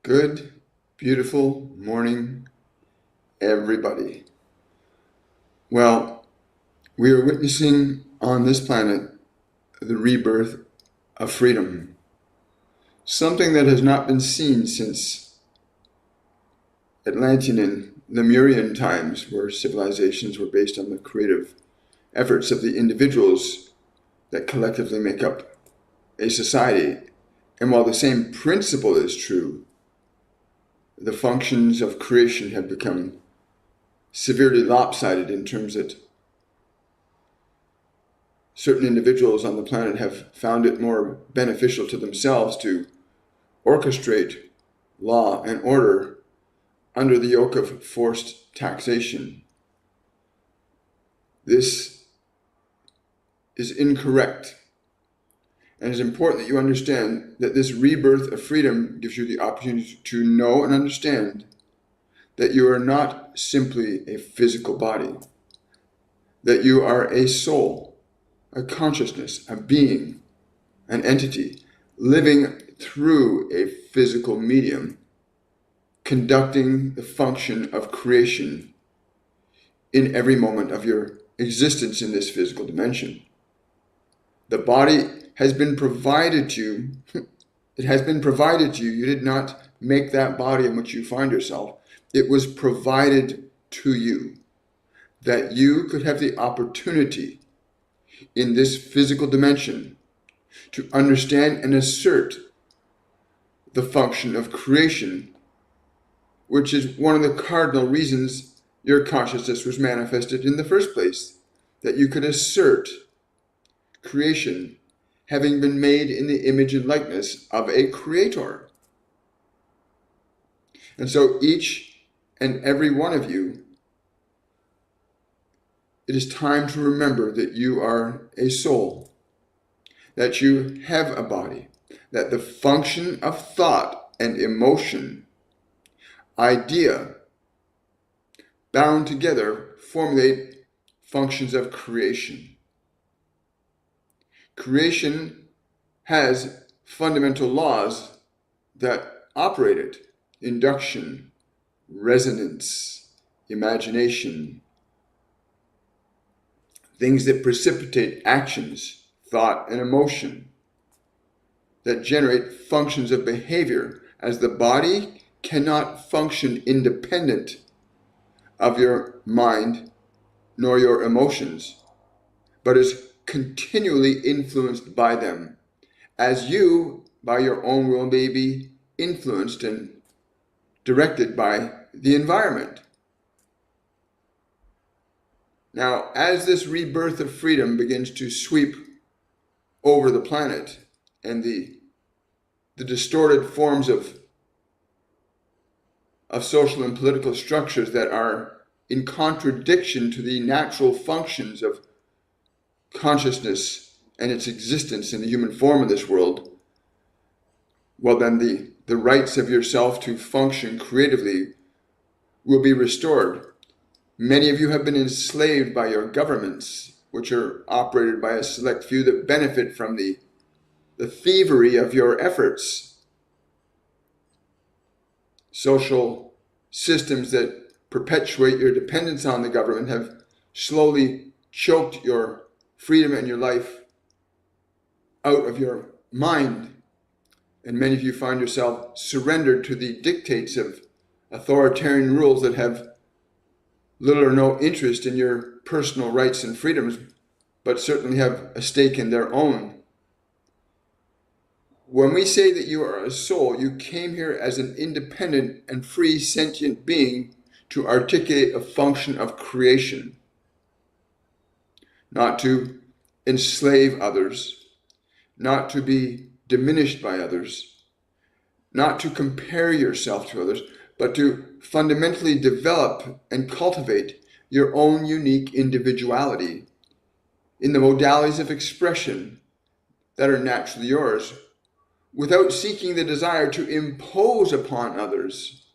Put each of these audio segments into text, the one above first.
Good, beautiful morning, everybody. Well, we are witnessing on this planet the rebirth of freedom, something that has not been seen since Atlantean and Lemurian times, where civilizations were based on the creative efforts of the individuals that collectively make up a society. And while the same principle is true, the functions of creation have become severely lopsided in terms that certain individuals on the planet have found it more beneficial to themselves to orchestrate law and order under the yoke of forced taxation. This is incorrect. And it's important that you understand that this rebirth of freedom gives you the opportunity to know and understand that you are not simply a physical body, that you are a soul, a consciousness, a being, an entity, living through a physical medium, conducting the function of creation in every moment of your existence in this physical dimension. The body has been provided to you. It has been provided to you. You did not make that body in which you find yourself. It was provided to you that you could have the opportunity in this physical dimension to understand and assert the function of creation, which is one of the cardinal reasons your consciousness was manifested in the first place, that you could assert creation having been made in the image and likeness of a creator. And so each and every one of you, it is time to remember that you are a soul, that you have a body, that the function of thought and emotion, idea, bound together, formulate functions of creation. Creation has fundamental laws that operate it: induction, resonance, imagination, things that precipitate actions, thought, and emotion, that generate functions of behavior, as the body cannot function independent of your mind nor your emotions, but is continually influenced by them, as you, by your own will, may be influenced and directed by the environment. Now, as this rebirth of freedom begins to sweep over the planet, and the distorted forms of social and political structures that are in contradiction to the natural functions of consciousness and its existence in the human form of this world, well, then the rights of yourself to function creatively will be restored. Many of you have been enslaved by your governments, which are operated by a select few that benefit from the thievery of your efforts. Social systems that perpetuate your dependence on the government have slowly choked your freedom and your life out of your mind. And many of you find yourself surrendered to the dictates of authoritarian rules that have little or no interest in your personal rights and freedoms, but certainly have a stake in their own. When we say that you are a soul, you came here as an independent and free sentient being to articulate a function of creation, not to enslave others, not to be diminished by others, not to compare yourself to others, but to fundamentally develop and cultivate your own unique individuality in the modalities of expression that are naturally yours, without seeking the desire to impose upon others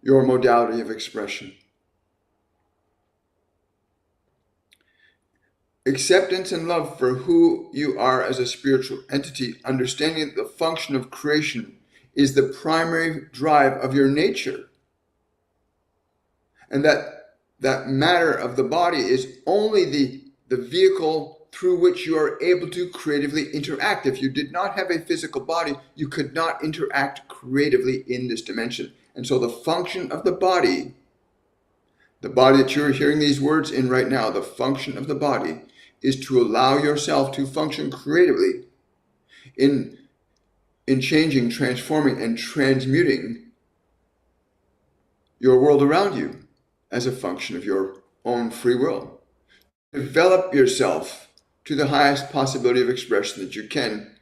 your modality of expression. Acceptance and love for who you are as a spiritual entity, understanding that the function of creation is the primary drive of your nature. And that matter of the body is only the vehicle through which you are able to creatively interact. If you did not have a physical body, you could not interact creatively in this dimension. And so the function of the body that you're hearing these words in right now, the function of the body is to allow yourself to function creatively in changing, transforming, and transmuting your world around you as a function of your own free will. Develop yourself to the highest possibility of expression that you can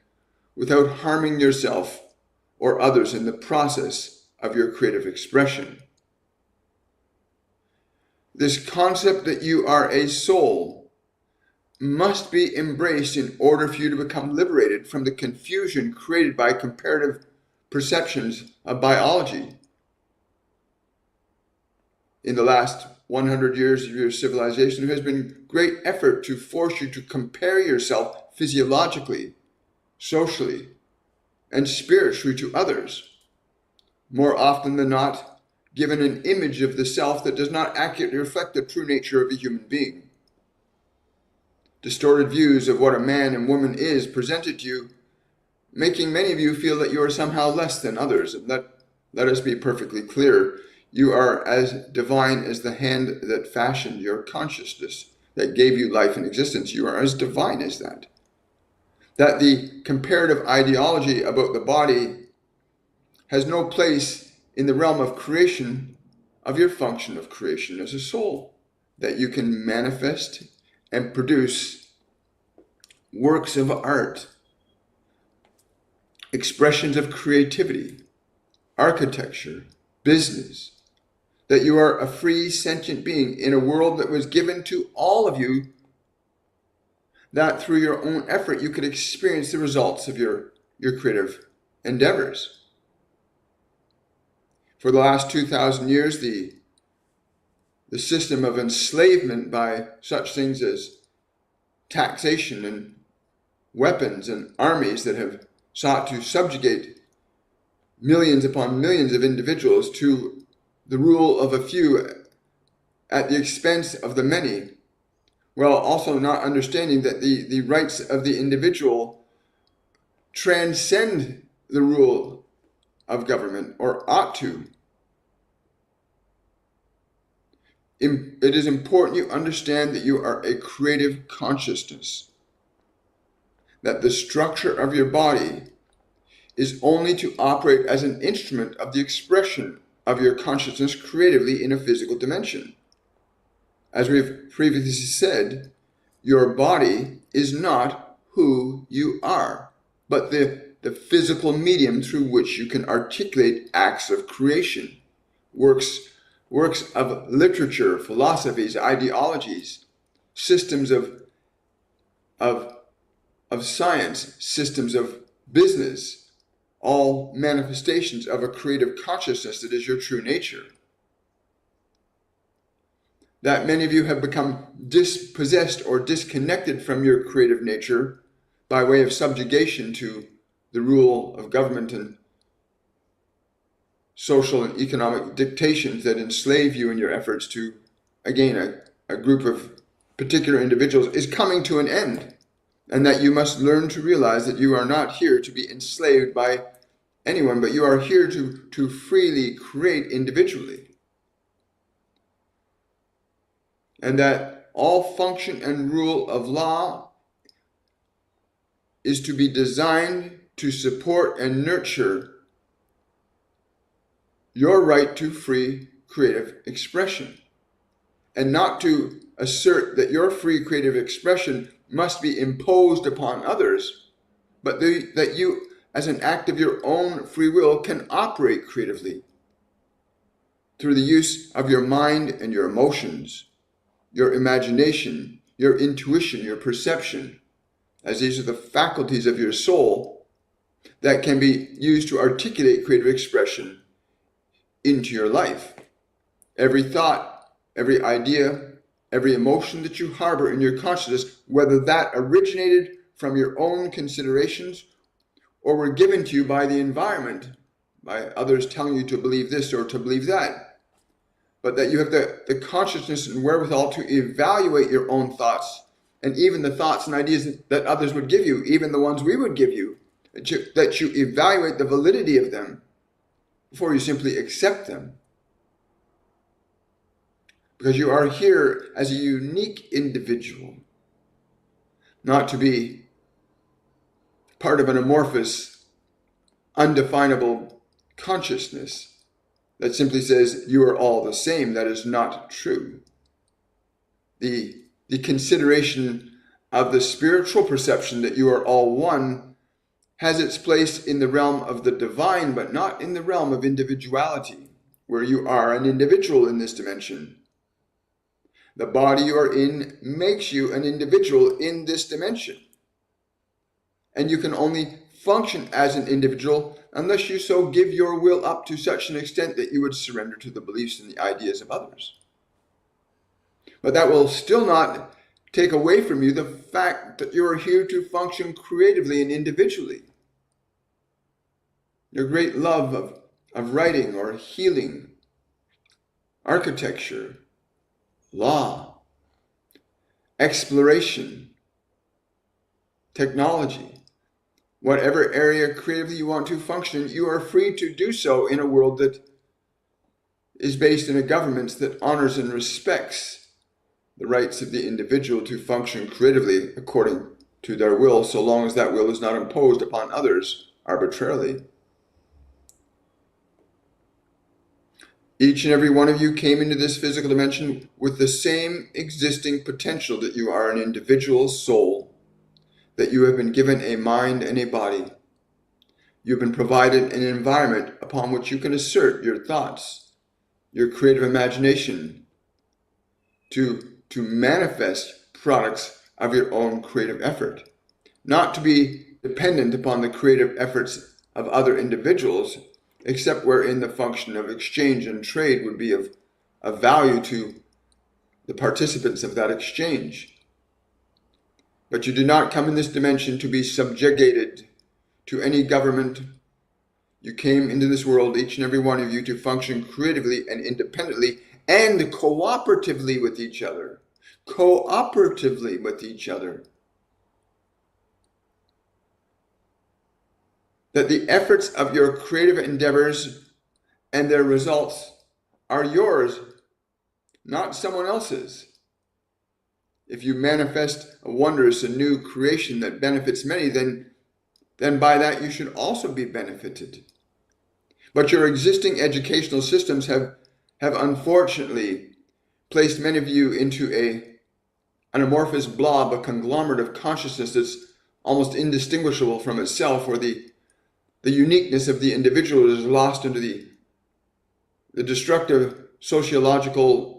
without harming yourself or others in the process of your creative expression. This concept that you are a soul must be embraced in order for you to become liberated from the confusion created by comparative perceptions of biology. In the last 100 years of your civilization, there has been great effort to force you to compare yourself physiologically, socially, and spiritually to others. More often than not, given an image of the self that does not accurately reflect the true nature of a human being. Distorted views of what a man and woman is presented to you, making many of you feel that you are somehow less than others. And let us be perfectly clear. You are as divine as the hand that fashioned your consciousness, that gave you life and existence. You are as divine as that. That the comparative ideology about the body has no place in the realm of creation, of your function of creation as a soul, that you can manifest and produce works of art, expressions of creativity, architecture, business, that you are a free sentient being in a world that was given to all of you, that through your own effort you could experience the results of your creative endeavors. For the last 2,000 years, the system of enslavement by such things as taxation and weapons and armies that have sought to subjugate millions upon millions of individuals to the rule of a few at the expense of the many, while also not understanding that the rights of the individual transcend the rule of government, or ought to. It is important you understand that you are a creative consciousness, that the structure of your body is only to operate as an instrument of the expression of your consciousness creatively in a physical dimension. As we've previously said, your body is not who you are, but the physical medium through which you can articulate acts of creation, works of literature, philosophies, ideologies, systems of science, systems of business, all manifestations of a creative consciousness that is your true nature. That many of you have become dispossessed or disconnected from your creative nature by way of subjugation to the rule of government and social and economic dictations that enslave you in your efforts to, again, a group of particular individuals, is coming to an end. And that you must learn to realize that you are not here to be enslaved by anyone, but you are here to freely create individually. And that all function and rule of law is to be designed to support and nurture your right to free creative expression, and not to assert that your free creative expression must be imposed upon others, but that you, as an act of your own free will, can operate creatively through the use of your mind and your emotions, your imagination, your intuition, your perception, as these are the faculties of your soul that can be used to articulate creative expression into your life. Every thought, every idea, every emotion that you harbor in your consciousness, whether that originated from your own considerations or were given to you by the environment, by others telling you to believe this or to believe that, but that you have the consciousness and wherewithal to evaluate your own thoughts and even the thoughts and ideas that others would give you, even the ones we would give you, that you evaluate the validity of them before you simply accept them. Because you are here as a unique individual, not to be part of an amorphous, undefinable consciousness that simply says you are all the same. That is not true. The consideration of the spiritual perception that you are all one has its place in the realm of the divine, but not in the realm of individuality, where you are an individual in this dimension. The body you are in makes you an individual in this dimension. And you can only function as an individual unless you so give your will up to such an extent that you would surrender to the beliefs and the ideas of others. But that will still not take away from you the fact that you are here to function creatively and individually. Your great love of writing or healing, architecture, law, exploration, technology, whatever area creatively you want to function, you are free to do so in a world that is based in a government that honors and respects the rights of the individual to function creatively according to their will, so long as that will is not imposed upon others arbitrarily. Each and every one of you came into this physical dimension with the same existing potential, that you are an individual soul, that you have been given a mind and a body. You've been provided an environment upon which you can assert your thoughts, your creative imagination, to manifest products of your own creative effort, not to be dependent upon the creative efforts of other individuals, except wherein the function of exchange and trade would be of value to the participants of that exchange. But you did not come in this dimension to be subjugated to any government. You came into this world, each and every one of you, to function creatively and independently and cooperatively with each other. Cooperatively with each other. That the efforts of your creative endeavors and their results are yours, not someone else's. If you manifest a wondrous and new creation that benefits many, then by that you should also be benefited. But your existing educational systems have unfortunately placed many of you into an amorphous blob, a conglomerate of consciousness that's almost indistinguishable from itself, where the uniqueness of the individual is lost into the destructive sociological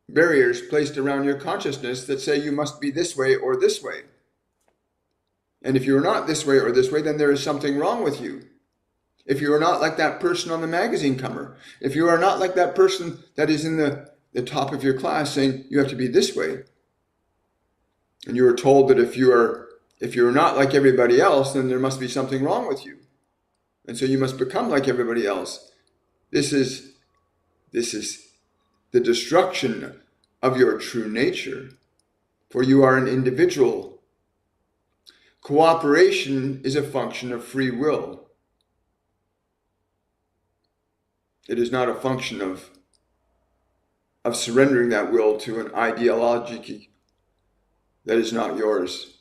barriers placed around your consciousness that say you must be this way or this way. And if you're not this way or this way, then there is something wrong with you. If you are not like that person on the magazine cover, if you are not like that person that is in the top of your class saying you have to be this way, and you are told that if you're not like everybody else, then there must be something wrong with you. And so you must become like everybody else. This is the destruction of your true nature. For you are an individual. Cooperation is a function of free will. It is not a function of surrendering that will to an ideology that is not yours.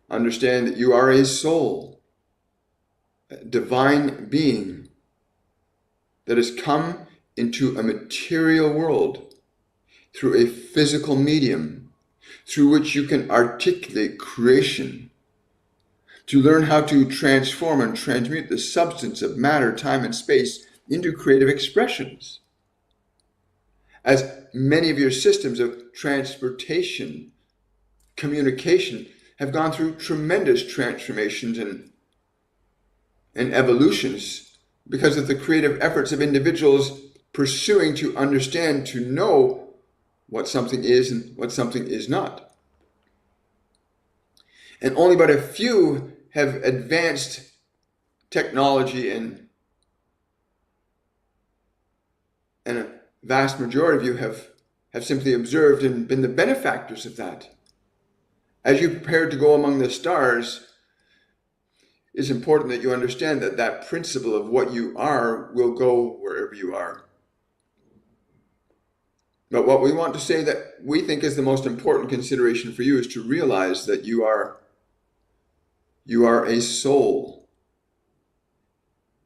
Understand that you are a soul, a divine being that has come into a material world through a physical medium through which you can articulate creation, to learn how to transform and transmute the substance of matter, time, and space into creative expressions. As many of your systems of transportation, communication have gone through tremendous transformations and evolutions because of the creative efforts of individuals pursuing to understand, to know what something is and what something is not. And only but a few have advanced technology and a vast majority of you have simply observed and been the benefactors of that. As you prepare to go among the stars, it's important that you understand that that principle of what you are will go wherever you are. But what we want to say that we think is the most important consideration for you is to realize that you are a soul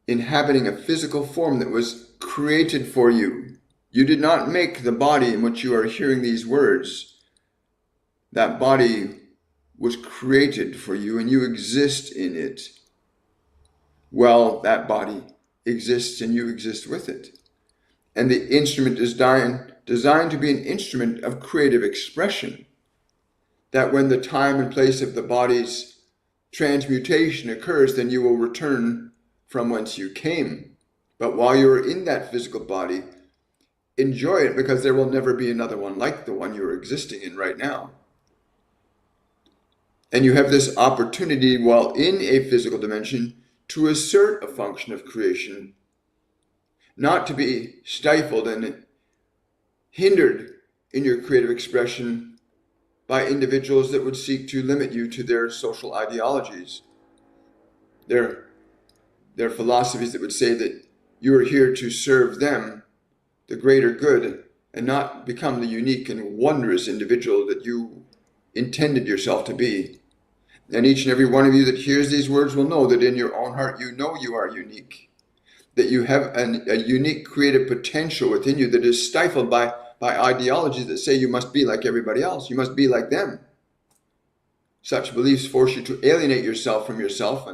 inhabiting a physical form that was created for you. You did not make the body in which you are hearing these words. That body was created for you and you exist in it. Well, that body exists and you exist with it. And the instrument is designed to be an instrument of creative expression. That when the time and place of the body's transmutation occurs, then you will return from whence you came. But while you are in that physical body, enjoy it, because there will never be another one like the one you are existing in right now. And you have this opportunity while in a physical dimension to assert a function of creation, not to be stifled and hindered in your creative expression by individuals that would seek to limit you to their social ideologies, their philosophies that would say that you are here to serve them, the greater good, and not become the unique and wondrous individual that you intended yourself to be. And each and every one of you that hears these words will know that in your own heart you know you are unique, that you have a unique creative potential within you that is stifled by ideologies that say you must be like everybody else, you must be like them. Such beliefs force you to alienate yourself from yourself,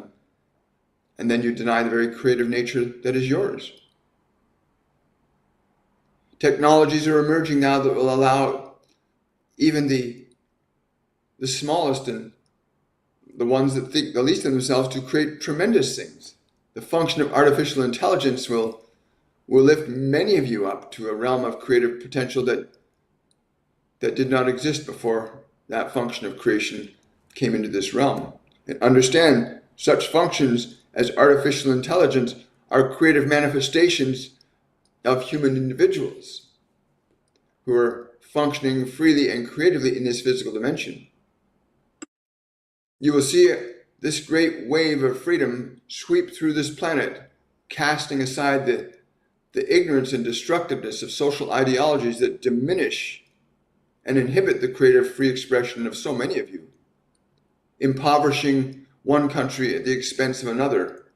and then you deny the very creative nature that is yours. Technologies are emerging now that will allow even the smallest and the ones that think the least of themselves to create tremendous things. The function of artificial intelligence will lift many of you up to a realm of creative potential that did not exist before that function of creation came into this realm. And understand, such functions as artificial intelligence are creative manifestations of human individuals who are functioning freely and creatively in this physical dimension. You will see this great wave of freedom sweep through this planet, casting aside the ignorance and destructiveness of social ideologies that diminish and inhibit the creative free expression of so many of you, impoverishing one country at the expense of another.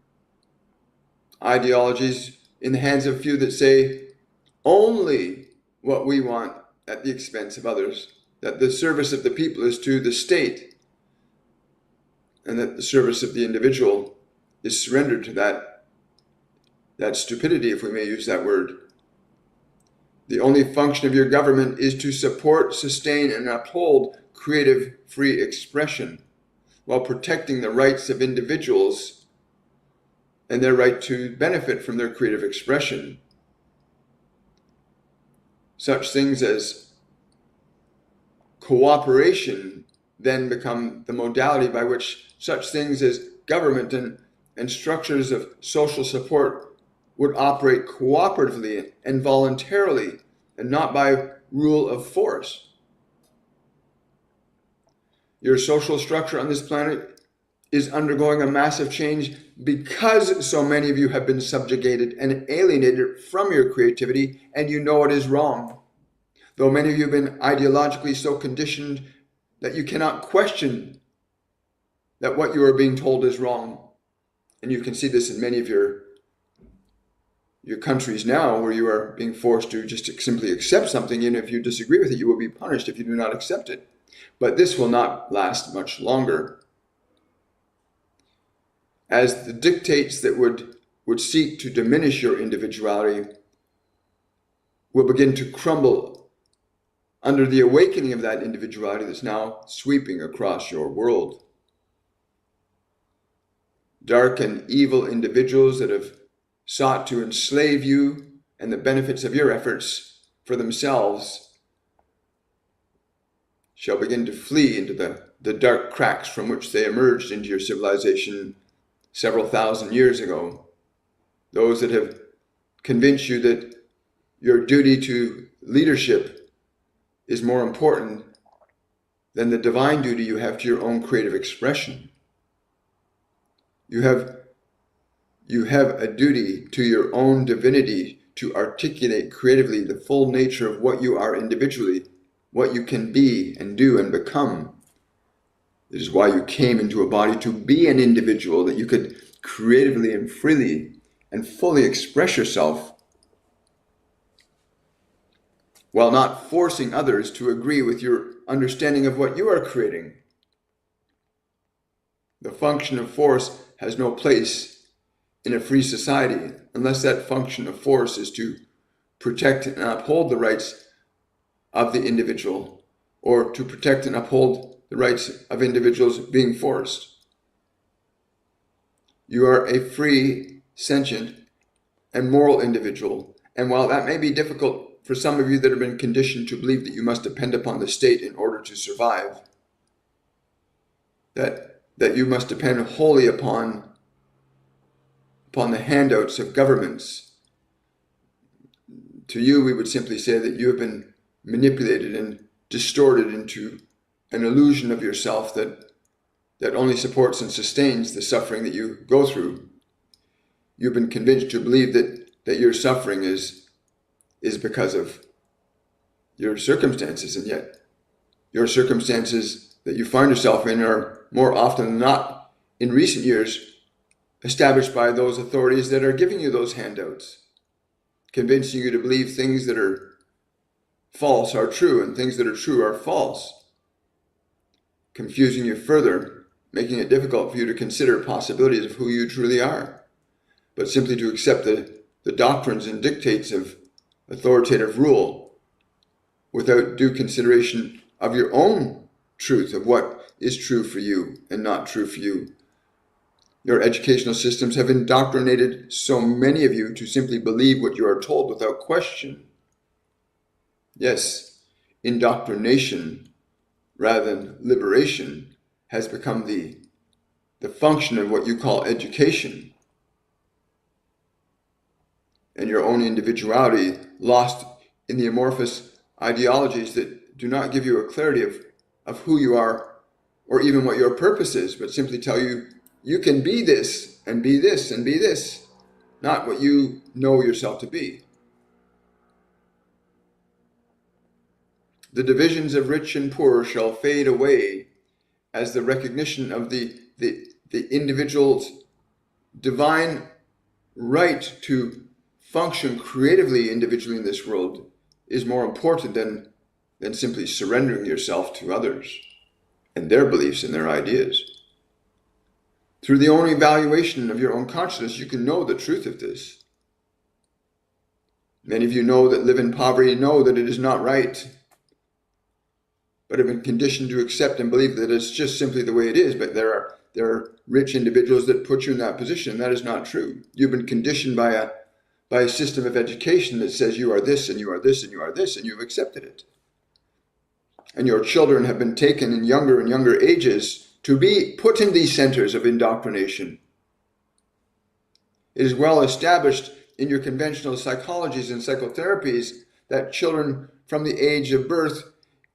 Ideologies in the hands of few that say only what we want at the expense of others, that the service of the people is to the state, and that the service of the individual is surrendered to that stupidity, if we may use that word. The only function of your government is to support, sustain, and uphold creative free expression while protecting the rights of individuals and their right to benefit from their creative expression. Such things as cooperation then become the modality by which such things as government and structures of social support would operate cooperatively and voluntarily, and not by rule of force. Your social structure on this planet is undergoing a massive change because so many of you have been subjugated and alienated from your creativity, and you know it is wrong. Though many of you have been ideologically so conditioned that you cannot question that what you are being told is wrong. And you can see this in many of your countries now, where you are being forced to just simply accept something, and if you disagree with it, you will be punished if you do not accept it. But this will not last much longer. As the dictates that would seek to diminish your individuality will begin to crumble under the awakening of that individuality that's now sweeping across your world. Dark and evil individuals that have sought to enslave you and the benefits of your efforts for themselves shall begin to flee into the dark cracks from which they emerged into your civilization several thousand years ago. Those that have convinced you that your duty to leadership is more important than the divine duty you have to your own creative expression. You have a duty to your own divinity to articulate creatively the full nature of what you are individually, what you can be and do and become. It is why you came into a body, to be an individual, that you could creatively and freely and fully express yourself while not forcing others to agree with your understanding of what you are creating. The function of force has no place in a free society unless that function of force is to protect and uphold the rights of the individual, or to protect and uphold the rights of individuals being forced. You are a free, sentient, and moral individual. And while that may be difficult for some of you that have been conditioned to believe that you must depend upon the state in order to survive, that you must depend wholly upon the handouts of governments, to you we would simply say that you have been manipulated and distorted into an illusion of yourself that only supports and sustains the suffering that you go through. You've been convinced to believe that your suffering is because of your circumstances, and yet your circumstances that you find yourself in are more often than not, in recent years, established by those authorities that are giving you those handouts, convincing you to believe things that are false are true and things that are true are false, confusing you further, making it difficult for you to consider possibilities of who you truly are, but simply to accept the doctrines and dictates of authoritative rule without due consideration of your own truth, of what is true for you and not true for you. Your educational systems have indoctrinated so many of you to simply believe what you are told without question. Yes, indoctrination rather than liberation has become the function of what you call education. And your own individuality lost in the amorphous ideologies that do not give you a clarity of who you are or even what your purpose is, but simply tell you, you can be this and be this and be this, not what you know yourself to be. The divisions of rich and poor shall fade away as the recognition of the individual's divine right to function creatively individually in this world is more important than simply surrendering yourself to others and their beliefs and their ideas. Through the own evaluation of your own consciousness, you can know the truth of this. Many of you know that live in poverty, know that it is not right, but have been conditioned to accept and believe that it's just simply the way it is. But there are rich individuals that put you in that position. That is not true. You've been conditioned by a system of education that says you are this and you are this and you are this, and you've accepted it. And your children have been taken in younger and younger ages to be put in these centers of indoctrination. It is well established in your conventional psychologies and psychotherapies that children from the age of birth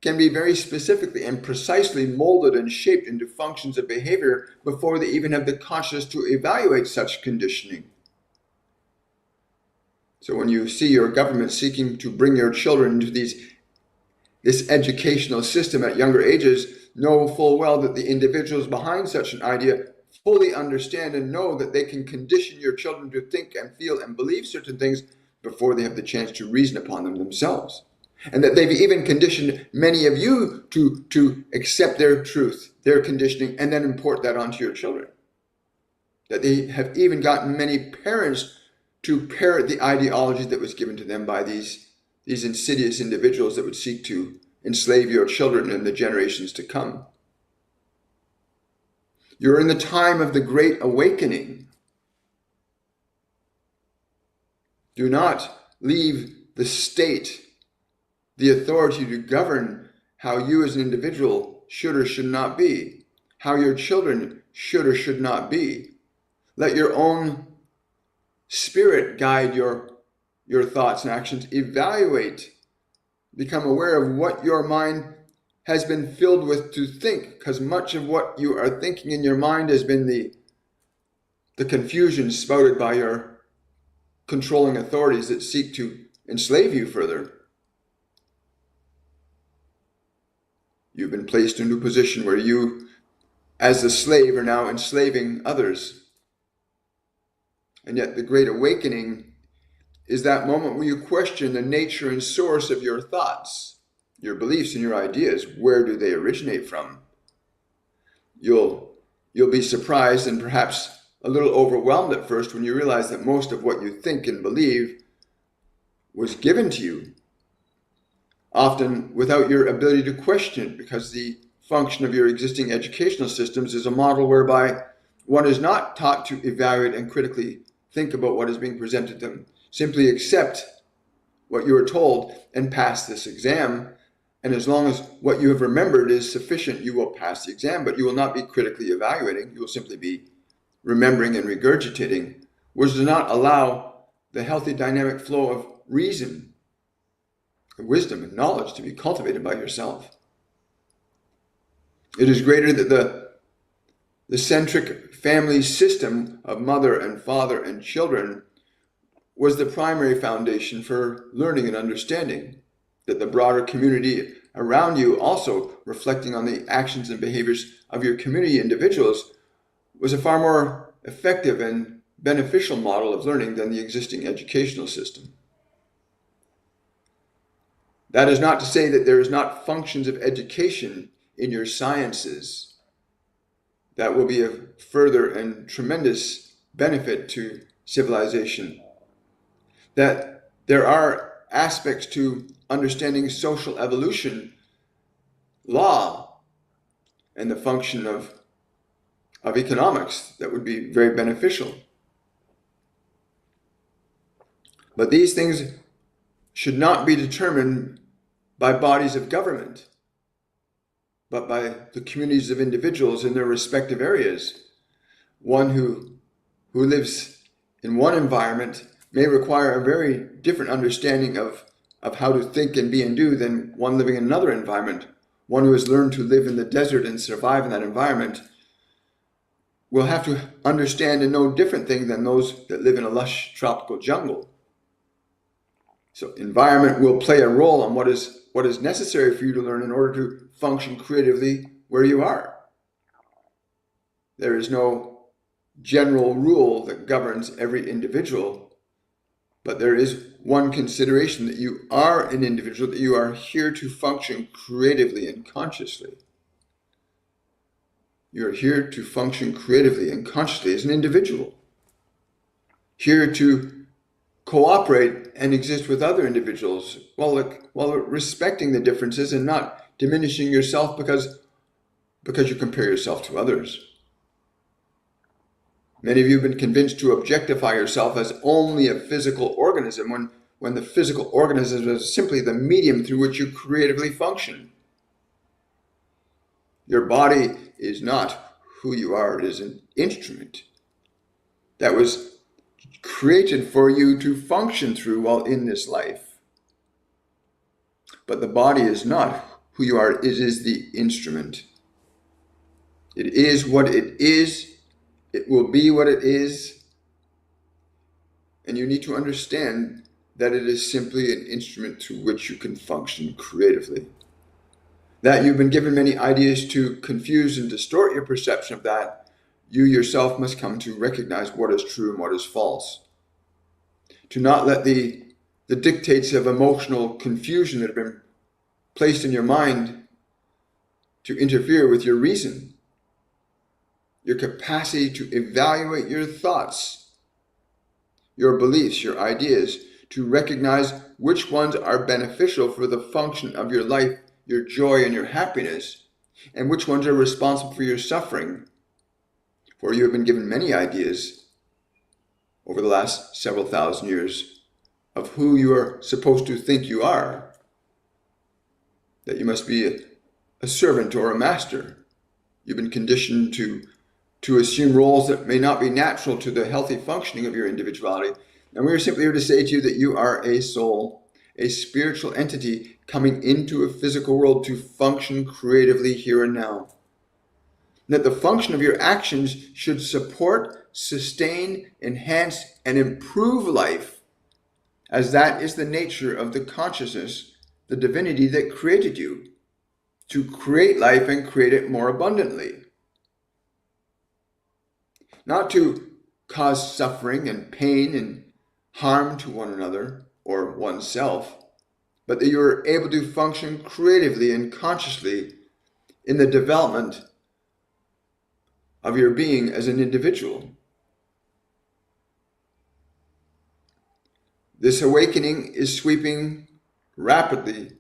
can be very specifically and precisely molded and shaped into functions of behavior before they even have the consciousness to evaluate such conditioning. So when you see your government seeking to bring your children into this educational system at younger ages, know full well that the individuals behind such an idea fully understand and know that they can condition your children to think and feel and believe certain things before they have the chance to reason upon them themselves. And that they've even conditioned many of you to accept their truth, their conditioning, and then import that onto your children. That they have even gotten many parents to parrot the ideology that was given to them by these insidious individuals that would seek to enslave your children and the generations to come. You're in the time of the Great Awakening. Do not leave the state the authority to govern how you as an individual should or should not be, how your children should or should not be. Let your own spirit guide your thoughts and actions. Evaluate. Become aware of what your mind has been filled with to think, because much of what you are thinking in your mind has been the confusion spouted by your controlling authorities that seek to enslave you further. You've been placed into a position where you, as the slave, are now enslaving others. And yet the Great Awakening is that moment where you question the nature and source of your thoughts, your beliefs and your ideas. Where do they originate from? You'll be surprised and perhaps a little overwhelmed at first when you realize that most of what you think and believe was given to you, often without your ability to question it, because the function of your existing educational systems is a model whereby one is not taught to evaluate and critically think about what is being presented to them. Simply accept what you are told and pass this exam. And as long as what you have remembered is sufficient, you will pass the exam, but you will not be critically evaluating. You will simply be remembering and regurgitating, which does not allow the healthy dynamic flow of reason, wisdom, and knowledge to be cultivated by yourself. It is greater that the centric family system of mother and father and children was the primary foundation for learning and understanding, that the broader community around you, also reflecting on the actions and behaviors of your community individuals, was a far more effective and beneficial model of learning than the existing educational system. That is not to say that there is not functions of education in your sciences that will be of further and tremendous benefit to civilization. That there are aspects to understanding social evolution, law, and the function of economics that would be very beneficial. But these things should not be determined by bodies of government, but by the communities of individuals in their respective areas. One who lives in one environment may require a very different understanding of how to think and be and do than one living in another environment. One who has learned to live in the desert and survive in that environment will have to understand and know different things than those that live in a lush tropical jungle. So environment will play a role on what is necessary for you to learn in order to function creatively where you are. There is no general rule that governs every individual, but there is one consideration, that you are an individual, that you are here to function creatively and consciously. You're here to function creatively and consciously as an individual. Here to cooperate and exist with other individuals while respecting the differences and not diminishing yourself because you compare yourself to others. Many of you have been convinced to objectify yourself as only a physical organism when the physical organism is simply the medium through which you creatively function. Your body is not who you are. It is an instrument that was created for you to function through while in this life. But the body is not who you are. It is the instrument. It is what it is. It will be what it is. And you need to understand that it is simply an instrument through which you can function creatively. That you've been given many ideas to confuse and distort your perception of that, you yourself must come to recognize what is true and what is false. To not let the dictates of emotional confusion that have been placed in your mind to interfere with your reason, your capacity to evaluate your thoughts, your beliefs, your ideas, to recognize which ones are beneficial for the function of your life, your joy and your happiness, and which ones are responsible for your suffering. For you have been given many ideas over the last several thousand years of who you are supposed to think you are. That you must be a servant or a master. You've been conditioned to to assume roles that may not be natural to the healthy functioning of your individuality. And we're simply here to say to you that you are a soul, a spiritual entity coming into a physical world to function creatively here and now. That the function of your actions should support, sustain, enhance, and improve life, as that is the nature of the consciousness, the divinity that created you, to create life and create it more abundantly. Not to cause suffering and pain and harm to one another or oneself, but that you are able to function creatively and consciously in the development of your being as an individual. This awakening is sweeping rapidly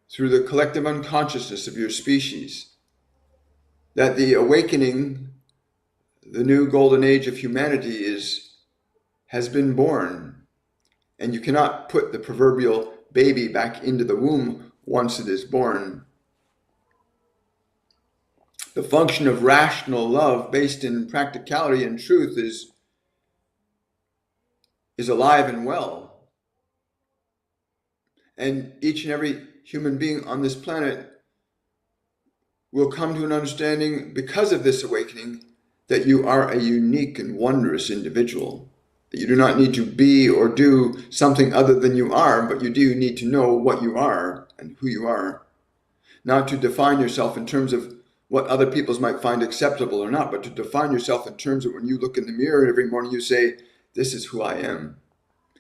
through the collective unconsciousness of your species. That the awakening, the new golden age of humanity, has been born, and you cannot put the proverbial baby back into the womb once it is born. The function of rational love based in practicality and truth is alive and well. And each and every human being on this planet will come to an understanding, because of this awakening, that you are a unique and wondrous individual. That you do not need to be or do something other than you are, but you do need to know what you are and who you are. Not to define yourself in terms of what other people might find acceptable or not, but to define yourself in terms of when you look in the mirror every morning, you say, this is who I am.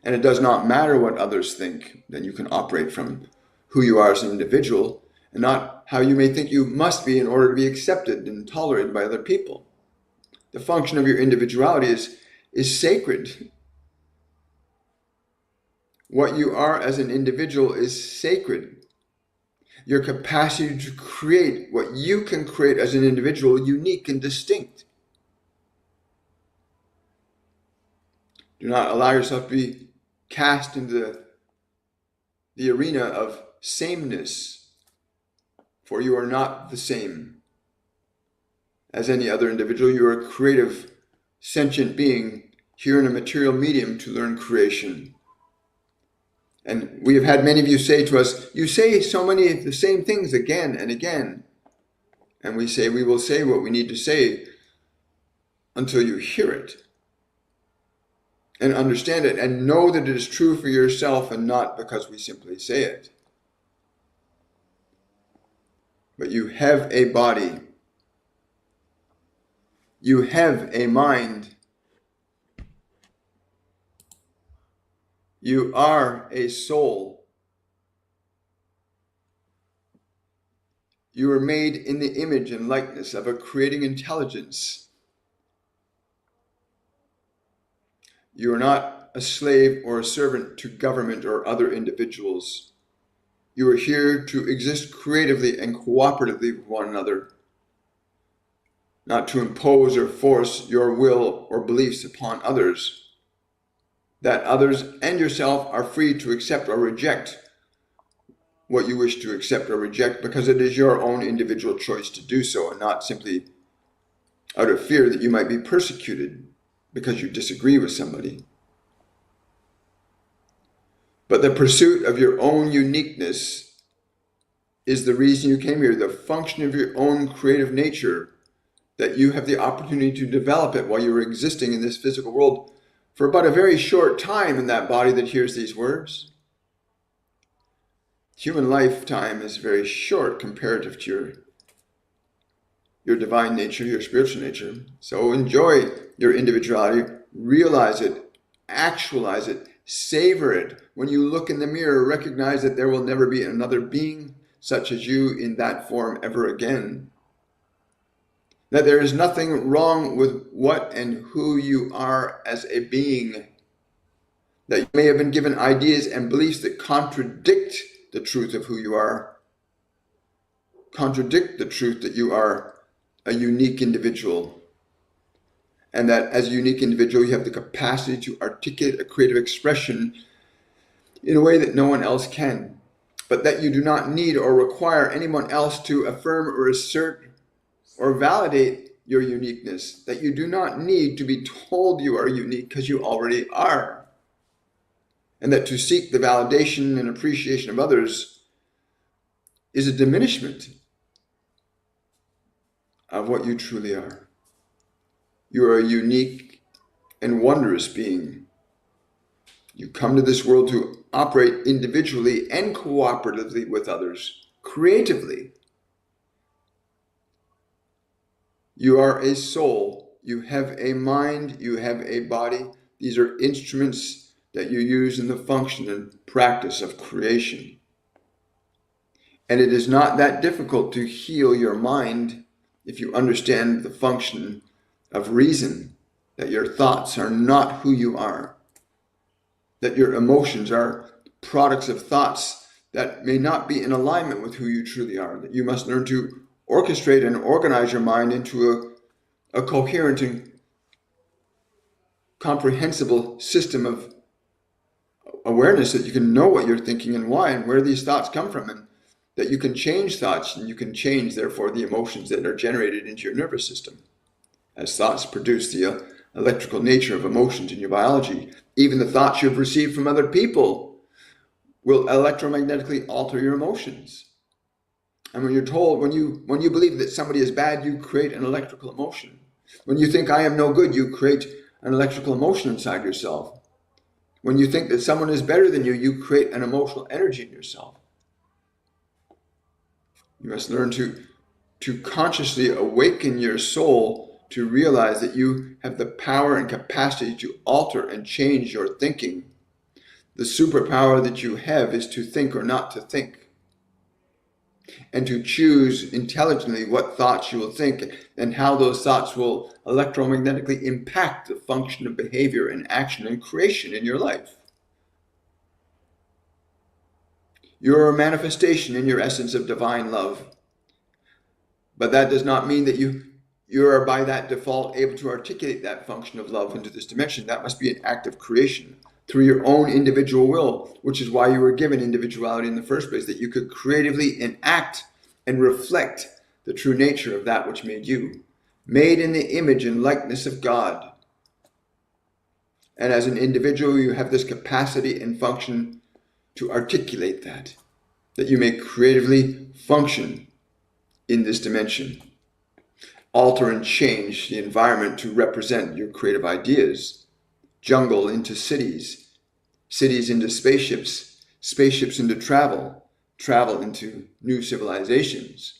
And it does not matter what others think. Then you can operate from who you are as an individual and not how you may think you must be in order to be accepted and tolerated by other people. The function of your individuality is sacred. What you are as an individual is sacred. Your capacity to create what you can create as an individual, unique and distinct. Do not allow yourself to be cast into the arena of sameness, for you are not the same as any other individual. You are a creative, sentient being here in a material medium to learn creation. And we have had many of you say to us, you say so many of the same things again and again. And we say, we will say what we need to say until you hear it and understand it and know that it is true for yourself and not because we simply say it. But you have a body. You have a mind. You are a soul. You are made in the image and likeness of a creating intelligence. You are not a slave or a servant to government or other individuals. You are here to exist creatively and cooperatively with one another, not to impose or force your will or beliefs upon others. That others and yourself are free to accept or reject what you wish to accept or reject, because it is your own individual choice to do so, and not simply out of fear that you might be persecuted because you disagree with somebody. But the pursuit of your own uniqueness is the reason you came here, the function of your own creative nature, that you have the opportunity to develop it while you're existing in this physical world for about a very short time in that body that hears these words. Human lifetime is very short comparative to your divine nature, your spiritual nature. So enjoy your individuality, realize it, actualize it, savor it. When you look in the mirror, recognize that there will never be another being such as you in that form ever again. That there is nothing wrong with what and who you are as a being. That you may have been given ideas and beliefs that contradict the truth of who you are, contradict the truth that you are a unique individual, and that as a unique individual you have the capacity to articulate a creative expression in a way that no one else can, but that you do not need or require anyone else to affirm or assert or validate your uniqueness, that you do not need to be told you are unique because you already are. And that to seek the validation and appreciation of others is a diminishment of what you truly are. You are a unique and wondrous being. You come to this world to operate individually and cooperatively with others, creatively. You are a soul. You have a mind. You have a body. These are instruments that you use in the function and practice of creation. And it is not that difficult to heal your mind if you understand the function of reason, that your thoughts are not who you are, that your emotions are products of thoughts that may not be in alignment with who you truly are, that you must learn to orchestrate and organize your mind into a coherent and comprehensible system of awareness, that you can know what you're thinking and why and where these thoughts come from, and that you can change thoughts and you can change, therefore, the emotions that are generated into your nervous system. As thoughts produce the electrical nature of emotions in your biology, even the thoughts you've received from other people will electromagnetically alter your emotions. And when you're told, when you believe that somebody is bad, you create an electrical emotion. When you think I am no good, you create an electrical emotion inside yourself. When you think that someone is better than you, you create an emotional energy in yourself. You must learn to consciously awaken your soul to realize that you have the power and capacity to alter and change your thinking. The superpower that you have is to think or not to think, and to choose intelligently what thoughts you will think and how those thoughts will electromagnetically impact the function of behavior and action and creation in your life. You're a manifestation in your essence of divine love. But that does not mean that you are by that default able to articulate that function of love into this dimension. That must be an act of creation through your own individual will, which is why you were given individuality in the first place, that you could creatively enact and reflect the true nature of that which made you, made in the image and likeness of God. And as an individual, you have this capacity and function to articulate that you may creatively function in this dimension. Alter and change the environment to represent your creative ideas. Jungle into cities, cities into spaceships, spaceships into travel, travel into new civilizations.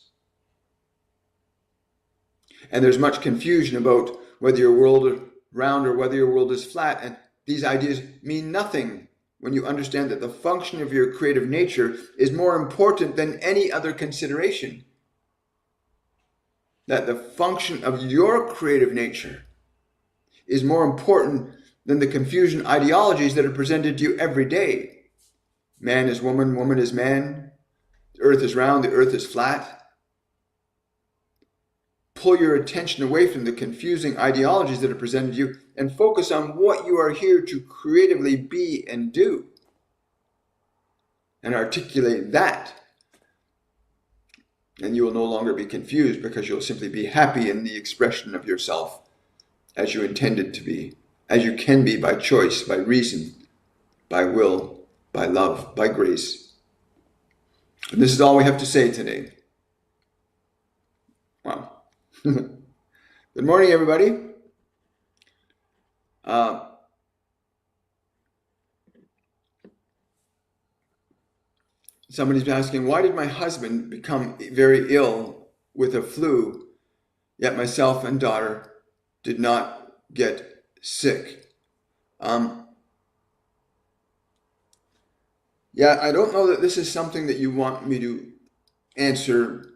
And there's much confusion about whether your world is round or whether your world is flat, and these ideas mean nothing when you understand that the function of your creative nature is more important than any other consideration. That the function of your creative nature is more important than the confusion ideologies that are presented to you every day. Man is woman, woman is man. The earth is round, the earth is flat. Pull your attention away from the confusing ideologies that are presented to you and focus on what you are here to creatively be and do. And articulate that. And you will no longer be confused, because you'll simply be happy in the expression of yourself as you intended to be, as you can be by choice, by reason, by will, by love, by grace. And this is all we have to say today. Wow. Good morning, everybody. Somebody's asking, why did my husband become very ill with a flu, yet myself and daughter did not get sick? Yeah, I don't know that this is something that you want me to answer.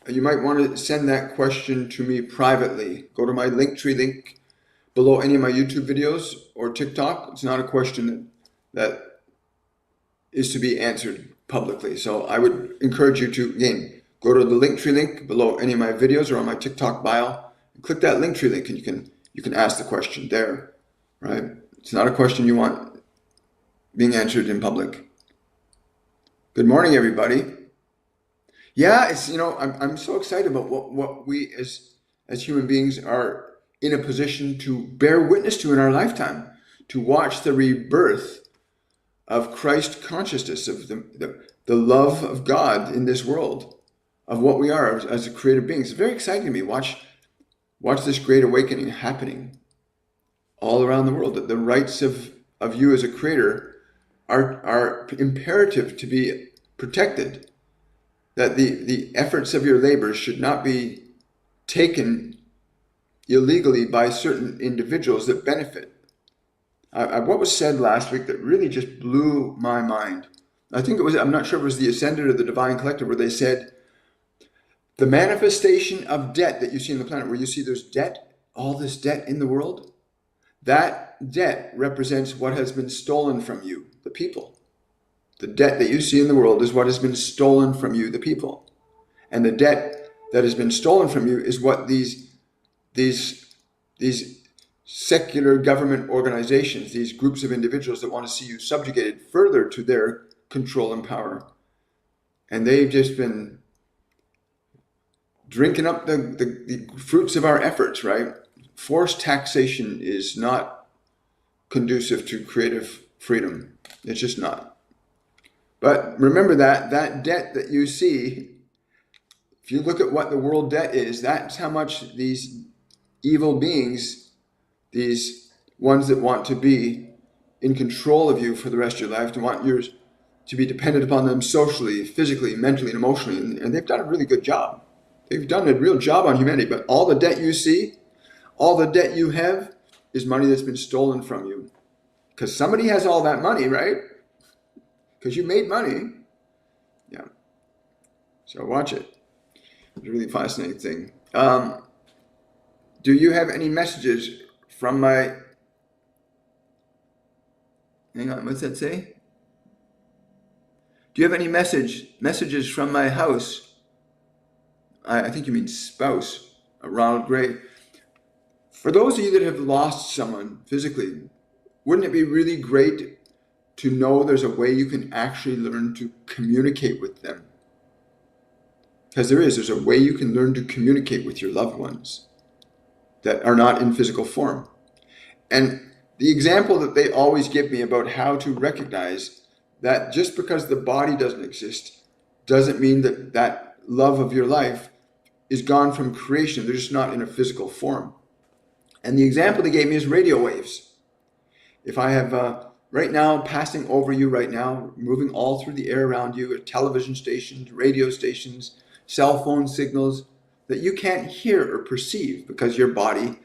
You might want to send that question to me privately. Go to my Linktree link below any of my YouTube videos or TikTok. It's not a question that is to be answered publicly. So I would encourage you to, again, go to the Linktree link below any of my videos or on my TikTok bio. Click that Linktree link and you can ask the question there, right? It's not a question you want being answered in public. Good morning, everybody. Yeah, it's, I'm so excited about what we as as human beings are in a position to bear witness to in our lifetime, to watch the rebirth of Christ consciousness, of the love of God in this world, of what we are as creative beings. It's very exciting to me. Watch this great awakening happening all around the world. That the rights of you as a creator are imperative to be protected. That the efforts of your labors should not be taken illegally by certain individuals that benefit. What was said last week that really just blew my mind. I think it was, I'm not sure if it was the Ascendant or the Divine Collective, where they said, the manifestation of debt that you see on the planet, where you see there's debt, all this debt in the world, that debt represents what has been stolen from you, the people. The debt that you see in the world is what has been stolen from you, the people. And the debt that has been stolen from you is what these secular government organizations, these groups of individuals that want to see you subjugated further to their control and power. And they've just been drinking up the fruits of our efforts, right? Forced taxation is not conducive to creative freedom. It's just not. But remember that debt that you see, if you look at what the world debt is, that's how much these evil beings, these ones that want to be in control of you for the rest of your life, to want yours to be dependent upon them socially, physically, mentally, and emotionally. And they've done a really good job. They've done a real job on humanity. But all the debt you see, all the debt you have, is money that's been stolen from you. Because somebody has all that money, right? Because you made money. Yeah. So watch it. It's a really fascinating thing. Do you have any messages from my... Hang on, what's that say? Do you have any messages from my house? I think you mean spouse, Ronald Gray. For those of you that have lost someone physically, wouldn't it be really great to know there's a way you can actually learn to communicate with them? Because there's a way you can learn to communicate with your loved ones that are not in physical form. And the example that they always give me about how to recognize that just because the body doesn't exist doesn't mean that that love of your life is gone from creation. They're just not in a physical form. And the example they gave me is radio waves. If I have right now passing over you right now, moving all through the air around you, television stations, radio stations, cell phone signals that you can't hear or perceive because your body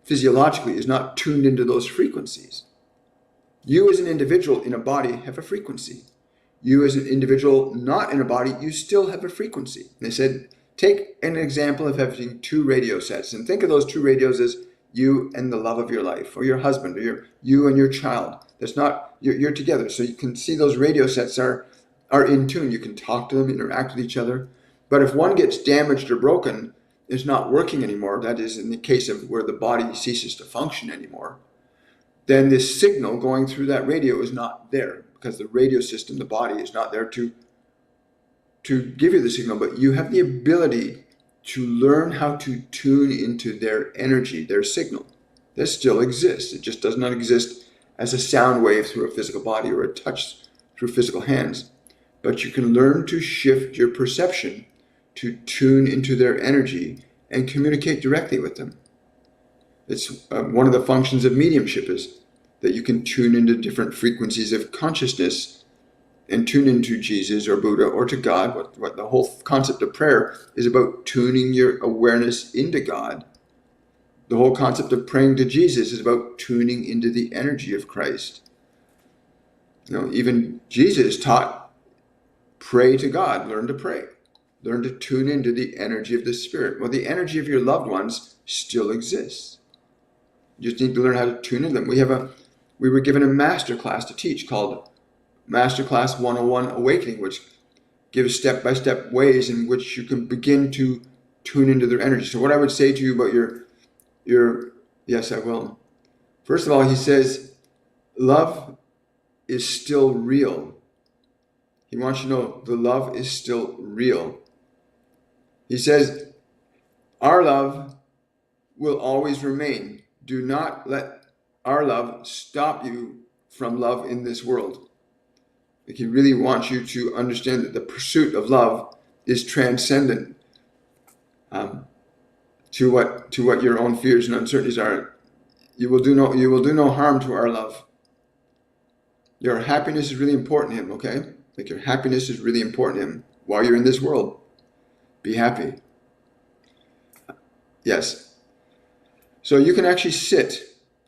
physiologically is not tuned into those frequencies. You as an individual in a body have a frequency. You as an individual not in a body, you still have a frequency. And they said, take an example of having two radio sets and think of those two radios as you and the love of your life, or your husband, or you and your child. That's not, you're together. So you can see those radio sets are in tune. You can talk to them, interact with each other. But if one gets damaged or broken, it's not working anymore. That is in the case of where the body ceases to function anymore. Then this signal going through that radio is not there because the radio system, the body, is not there to give you the signal. But you have the ability to learn how to tune into their energy, their signal. This still exists. It just does not exist as a sound wave through a physical body or a touch through physical hands. But you can learn to shift your perception to tune into their energy and communicate directly with them. It's one of the functions of mediumship is that you can tune into different frequencies of consciousness and tune into Jesus or Buddha or to God. What the whole concept of prayer is about, tuning your awareness into God. The whole concept of praying to Jesus is about tuning into the energy of Christ. Even Jesus taught, pray to God, learn to pray. Learn to tune into the energy of the Spirit. Well, the energy of your loved ones still exists. You just need to learn how to tune in them. We were given a master class to teach called Masterclass 101 Awakening, which gives step-by-step ways in which you can begin to tune into their energy. So what I would say to you about your yes, I will. First of all, he says, love is still real. He wants you to know the love is still real. He says, our love will always remain. Do not let our love stop you from love in this world. Like, he really wants you to understand that the pursuit of love is transcendent to what your own fears and uncertainties are. You will do no harm to our love. Your happiness is really important to him, okay? Like, your happiness is really important to him while you're in this world. Be happy. Yes. So you can actually sit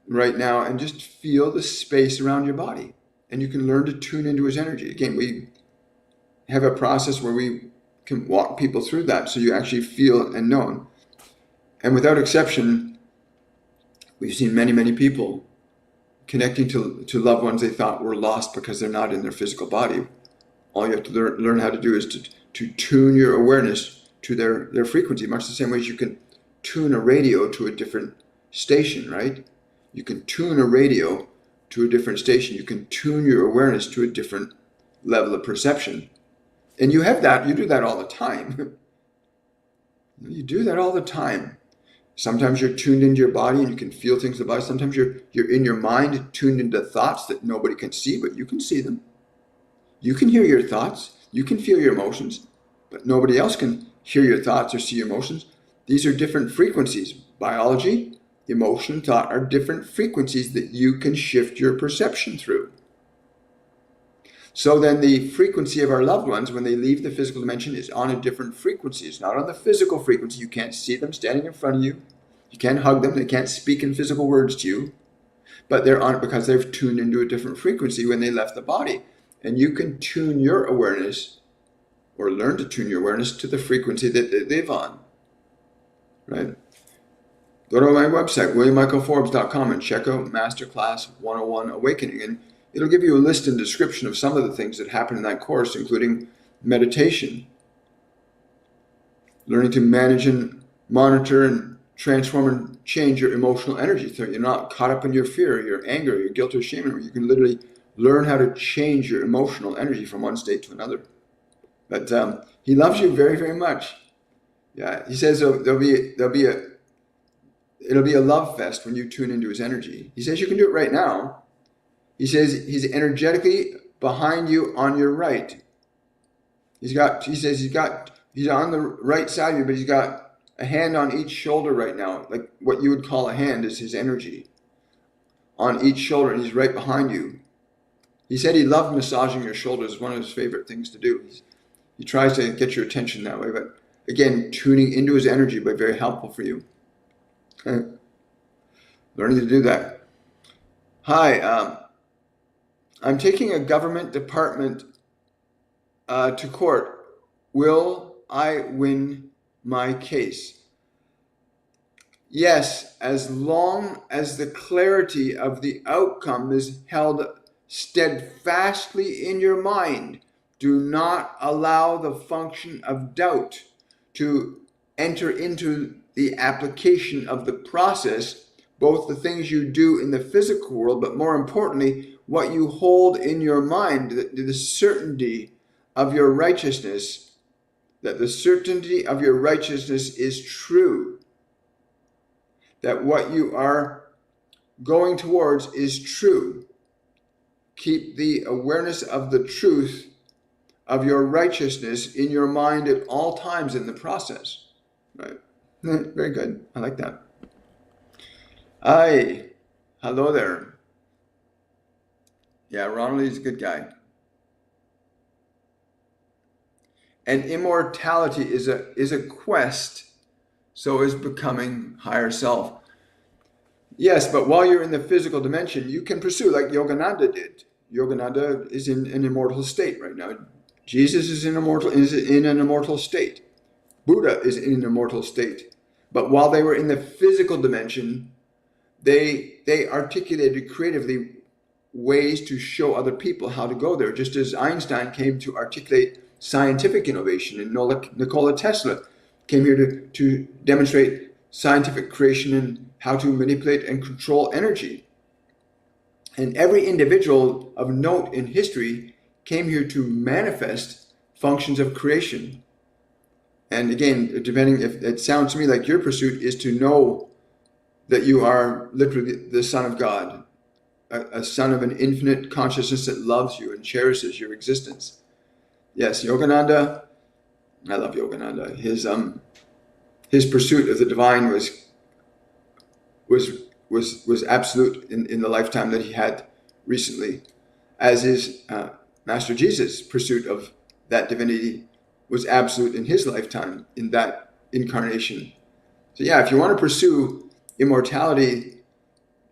right now and just feel the space around your body. And you can learn to tune into his energy. Again, we have a process where we can walk people through that so you actually feel and know. And without exception, we've seen many, many people connecting to loved ones they thought were lost because they're not in their physical body. All you have to learn how to do is to tune your awareness to their frequency, much the same way as you can tune a radio to a different station, right? You can tune a radio to a different station. You can tune your awareness to a different level of perception. And you have that, you do that all the time. You do that all the time. Sometimes you're tuned into your body and you can feel things in the body. Sometimes you're in your mind tuned into thoughts that nobody can see, but you can see them. You can hear your thoughts. You can feel your emotions, but nobody else can hear your thoughts or see your emotions. These are different frequencies. Biology, emotion, thought are different frequencies that you can shift your perception through. So then the frequency of our loved ones, when they leave the physical dimension, is on a different frequency. It's not on the physical frequency. You can't see them standing in front of you. You can't hug them. They can't speak in physical words to you. But they're on it because they've tuned into a different frequency when they left the body. And you can tune your awareness, or learn to tune your awareness to the frequency that they live on. Right? Go to my website, williammichaelforbes.com, and check out Masterclass 101 Awakening. And it'll give you a list and description of some of the things that happen in that course, including meditation, learning to manage and monitor and transform and change your emotional energy so you're not caught up in your fear, your anger, your guilt or shame. You can literally learn how to change your emotional energy from one state to another. But he loves you very, very much. Yeah, he says it'll be a love fest when you tune into his energy. He says you can do it right now. He says he's energetically behind you on your right. He's on the right side of you, but he's got a hand on each shoulder right now. Like what you would call a hand is his energy on each shoulder, and he's right behind you. He said he loved massaging your shoulders. It's one of his favorite things to do. He tries to get your attention that way, but again, tuning into his energy will be very helpful for you. Okay. Learning to do that. Hi, I'm taking a government department to court. Will I win my case? Yes, as long as the clarity of the outcome is held steadfastly in your mind. Do not allow the function of doubt to enter into the application of the process, both the things you do in the physical world, but more importantly, what you hold in your mind, the certainty of your righteousness, that the certainty of your righteousness is true, that what you are going towards is true. Keep the awareness of the truth of your righteousness in your mind at all times in the process. Right? Very good. I like that. Hi. Hello there. Yeah, Ronald is a good guy. And immortality is a quest, so is becoming higher self. Yes, but while you're in the physical dimension, you can pursue like Yogananda did. Yogananda is in an immortal state right now. Jesus is in an immortal state. Buddha is in an immortal state. But while they were in the physical dimension, they articulated creatively ways to show other people how to go there, just as Einstein came to articulate scientific innovation, and Nikola Tesla came here to demonstrate scientific creation and how to manipulate and control energy. And every individual of note in history came here to manifest functions of creation. And again, depending, if it sounds to me like your pursuit is to know that you are literally the Son of God, a son of an infinite consciousness that loves you and cherishes your existence. Yes, Yogananda, I love Yogananda. His pursuit of the divine was absolute in the lifetime that he had recently, as is Master Jesus' pursuit of that divinity was absolute in his lifetime, in that incarnation. So yeah, if you want to pursue immortality,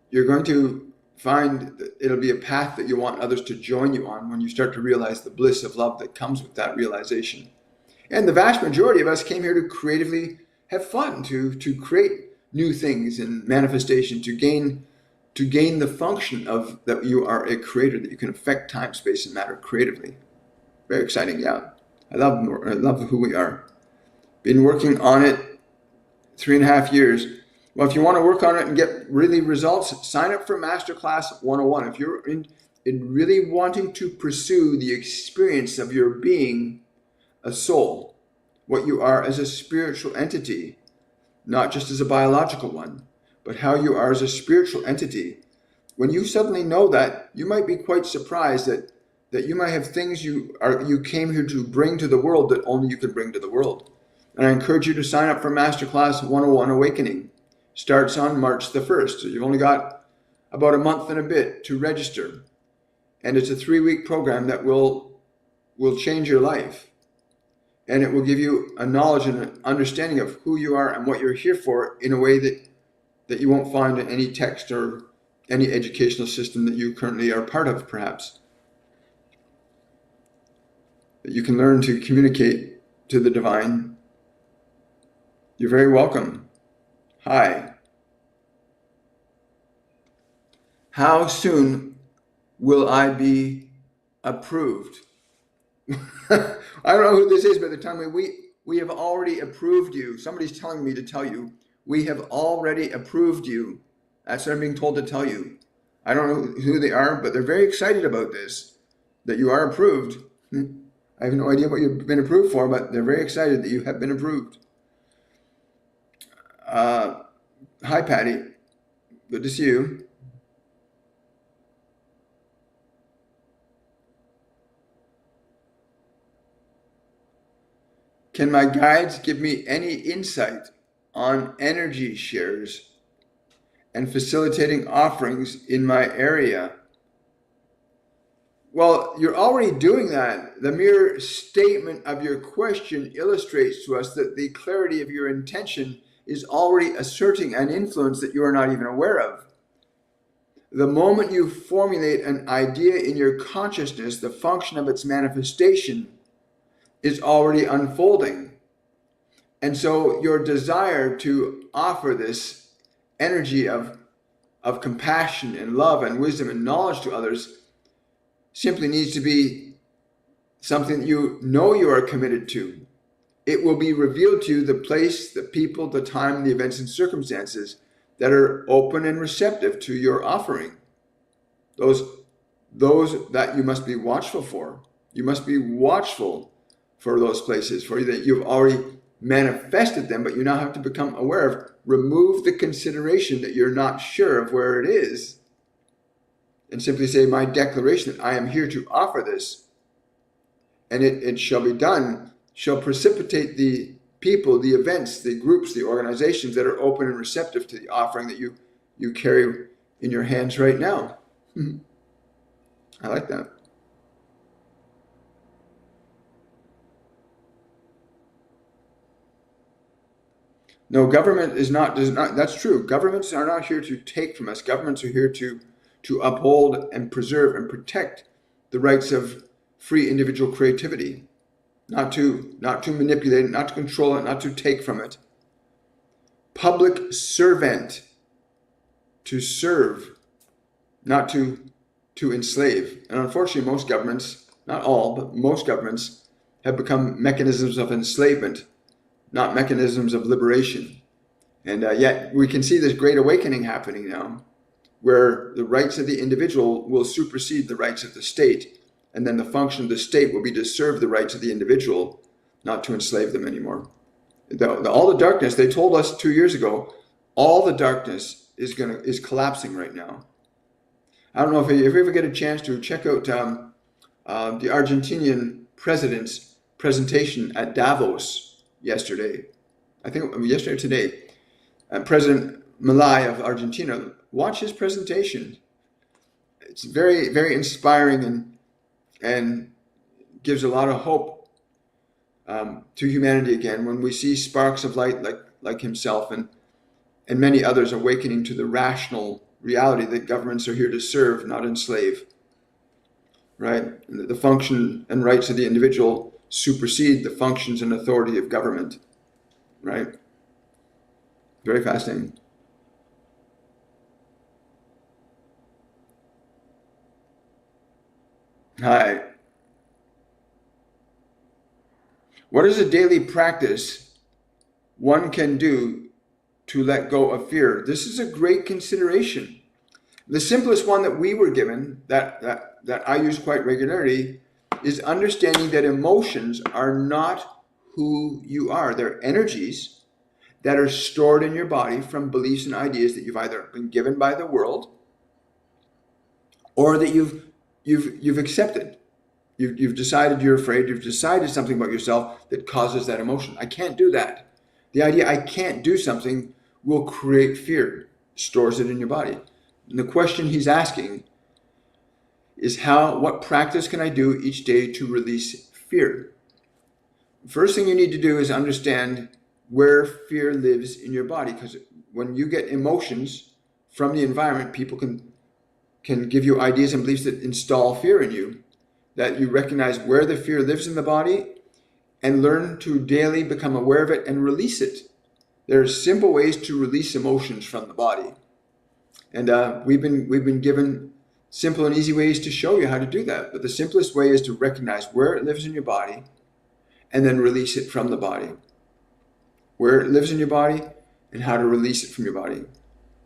you're going to find that it'll be a path that you want others to join you on when you start to realize the bliss of love that comes with that realization. And the vast majority of us came here to creatively have fun, to create new things and manifestation, to gain the function of that you are a creator, that you can affect time, space, and matter creatively. Very exciting, yeah. I love who we are. Been working on it 3.5 years. Well, if you want to work on it and get really results, sign up for Masterclass 101. If you're in really wanting to pursue the experience of your being a soul, what you are as a spiritual entity, not just as a biological one, but how you are as a spiritual entity. When you suddenly know that, you might be quite surprised that you might have things you came here to bring to the world that only you could bring to the world. And I encourage you to sign up for Masterclass 101 Awakening. Starts on March the 1st. So you've only got about a month and a bit to register. And it's a 3-week program that will change your life. And it will give you a knowledge and an understanding of who you are and what you're here for in a way that you won't find in any text or any educational system that you currently are part of, perhaps. That you can learn to communicate to the divine. You're very welcome. Hi. How soon will I be approved? I don't know who this is, but they're telling me we have already approved you. Somebody's telling me to tell you, we have already approved you. That's what I'm being told to tell you. I don't know who they are, but they're very excited about this, that you are approved. I have no idea what you've been approved for, but they're very excited that you have been approved. Hi, Patty. Good to see you. Can my guides give me any insight on energy shares and facilitating offerings in my area? Well, you're already doing that. The mere statement of your question illustrates to us that the clarity of your intention is already asserting an influence that you are not even aware of. The moment you formulate an idea in your consciousness, the function of its manifestation is already unfolding. And so your desire to offer this energy of compassion and love and wisdom and knowledge to others simply needs to be something that you know you are committed to. It will be revealed to you the place, the people, the time, the events and circumstances that are open and receptive to your offering. Those that you must be watchful for. You must be watchful for those places, for that you've already manifested them, but you now have to become aware of. Remove the consideration that you're not sure of where it is, and simply say, my declaration that I am here to offer this, and it shall be done, shall precipitate the people, the events, the groups, the organizations that are open and receptive to the offering that you carry in your hands right now. I like that. No, government does not, that's true. Governments are not here to take from us. Governments are here to uphold and preserve and protect the rights of free individual creativity. Not to manipulate it, not to control it, not to take from it. Public servant, to serve, not to enslave. And unfortunately, most governments, not all, but most governments have become mechanisms of enslavement, not mechanisms of liberation. And yet we can see this great awakening happening now, where the rights of the individual will supersede the rights of the state. And then the function of the state will be to serve the rights of the individual, not to enslave them anymore. All the darkness, they told us 2 years ago, all the darkness is collapsing right now. I don't know if you ever get a chance to check out the Argentinian president's presentation at Davos yesterday. I think yesterday or today. President Milei of Argentina, watch his presentation. It's very, very inspiring and gives a lot of hope to humanity again when we see sparks of light like himself and many others awakening to the rational reality that governments are here to serve, not enslave. Right? And that the function and rights of the individual supersede the functions and authority of government. Right? Very fascinating. Hi. What is a daily practice one can do to let go of fear? This is a great consideration. The simplest one that we were given, that I use quite regularly, is understanding that emotions are not who you are. They're energies that are stored in your body from beliefs and ideas that you've either been given by the world or that you've accepted. You've decided you're afraid. You've decided something about yourself that causes that emotion. I can't do that. The idea I can't do something will create fear, stores it in your body. And the question he's asking is what practice can I do each day to release fear? First thing you need to do is understand where fear lives in your body, because when you get emotions from the environment, people can give you ideas and beliefs that install fear in you, that you recognize where the fear lives in the body and learn to daily become aware of it and release it. There are simple ways to release emotions from the body. And we've been given simple and easy ways to show you how to do that. But the simplest way is to recognize where it lives in your body and then release it from the body. Where it lives in your body and how to release it from your body.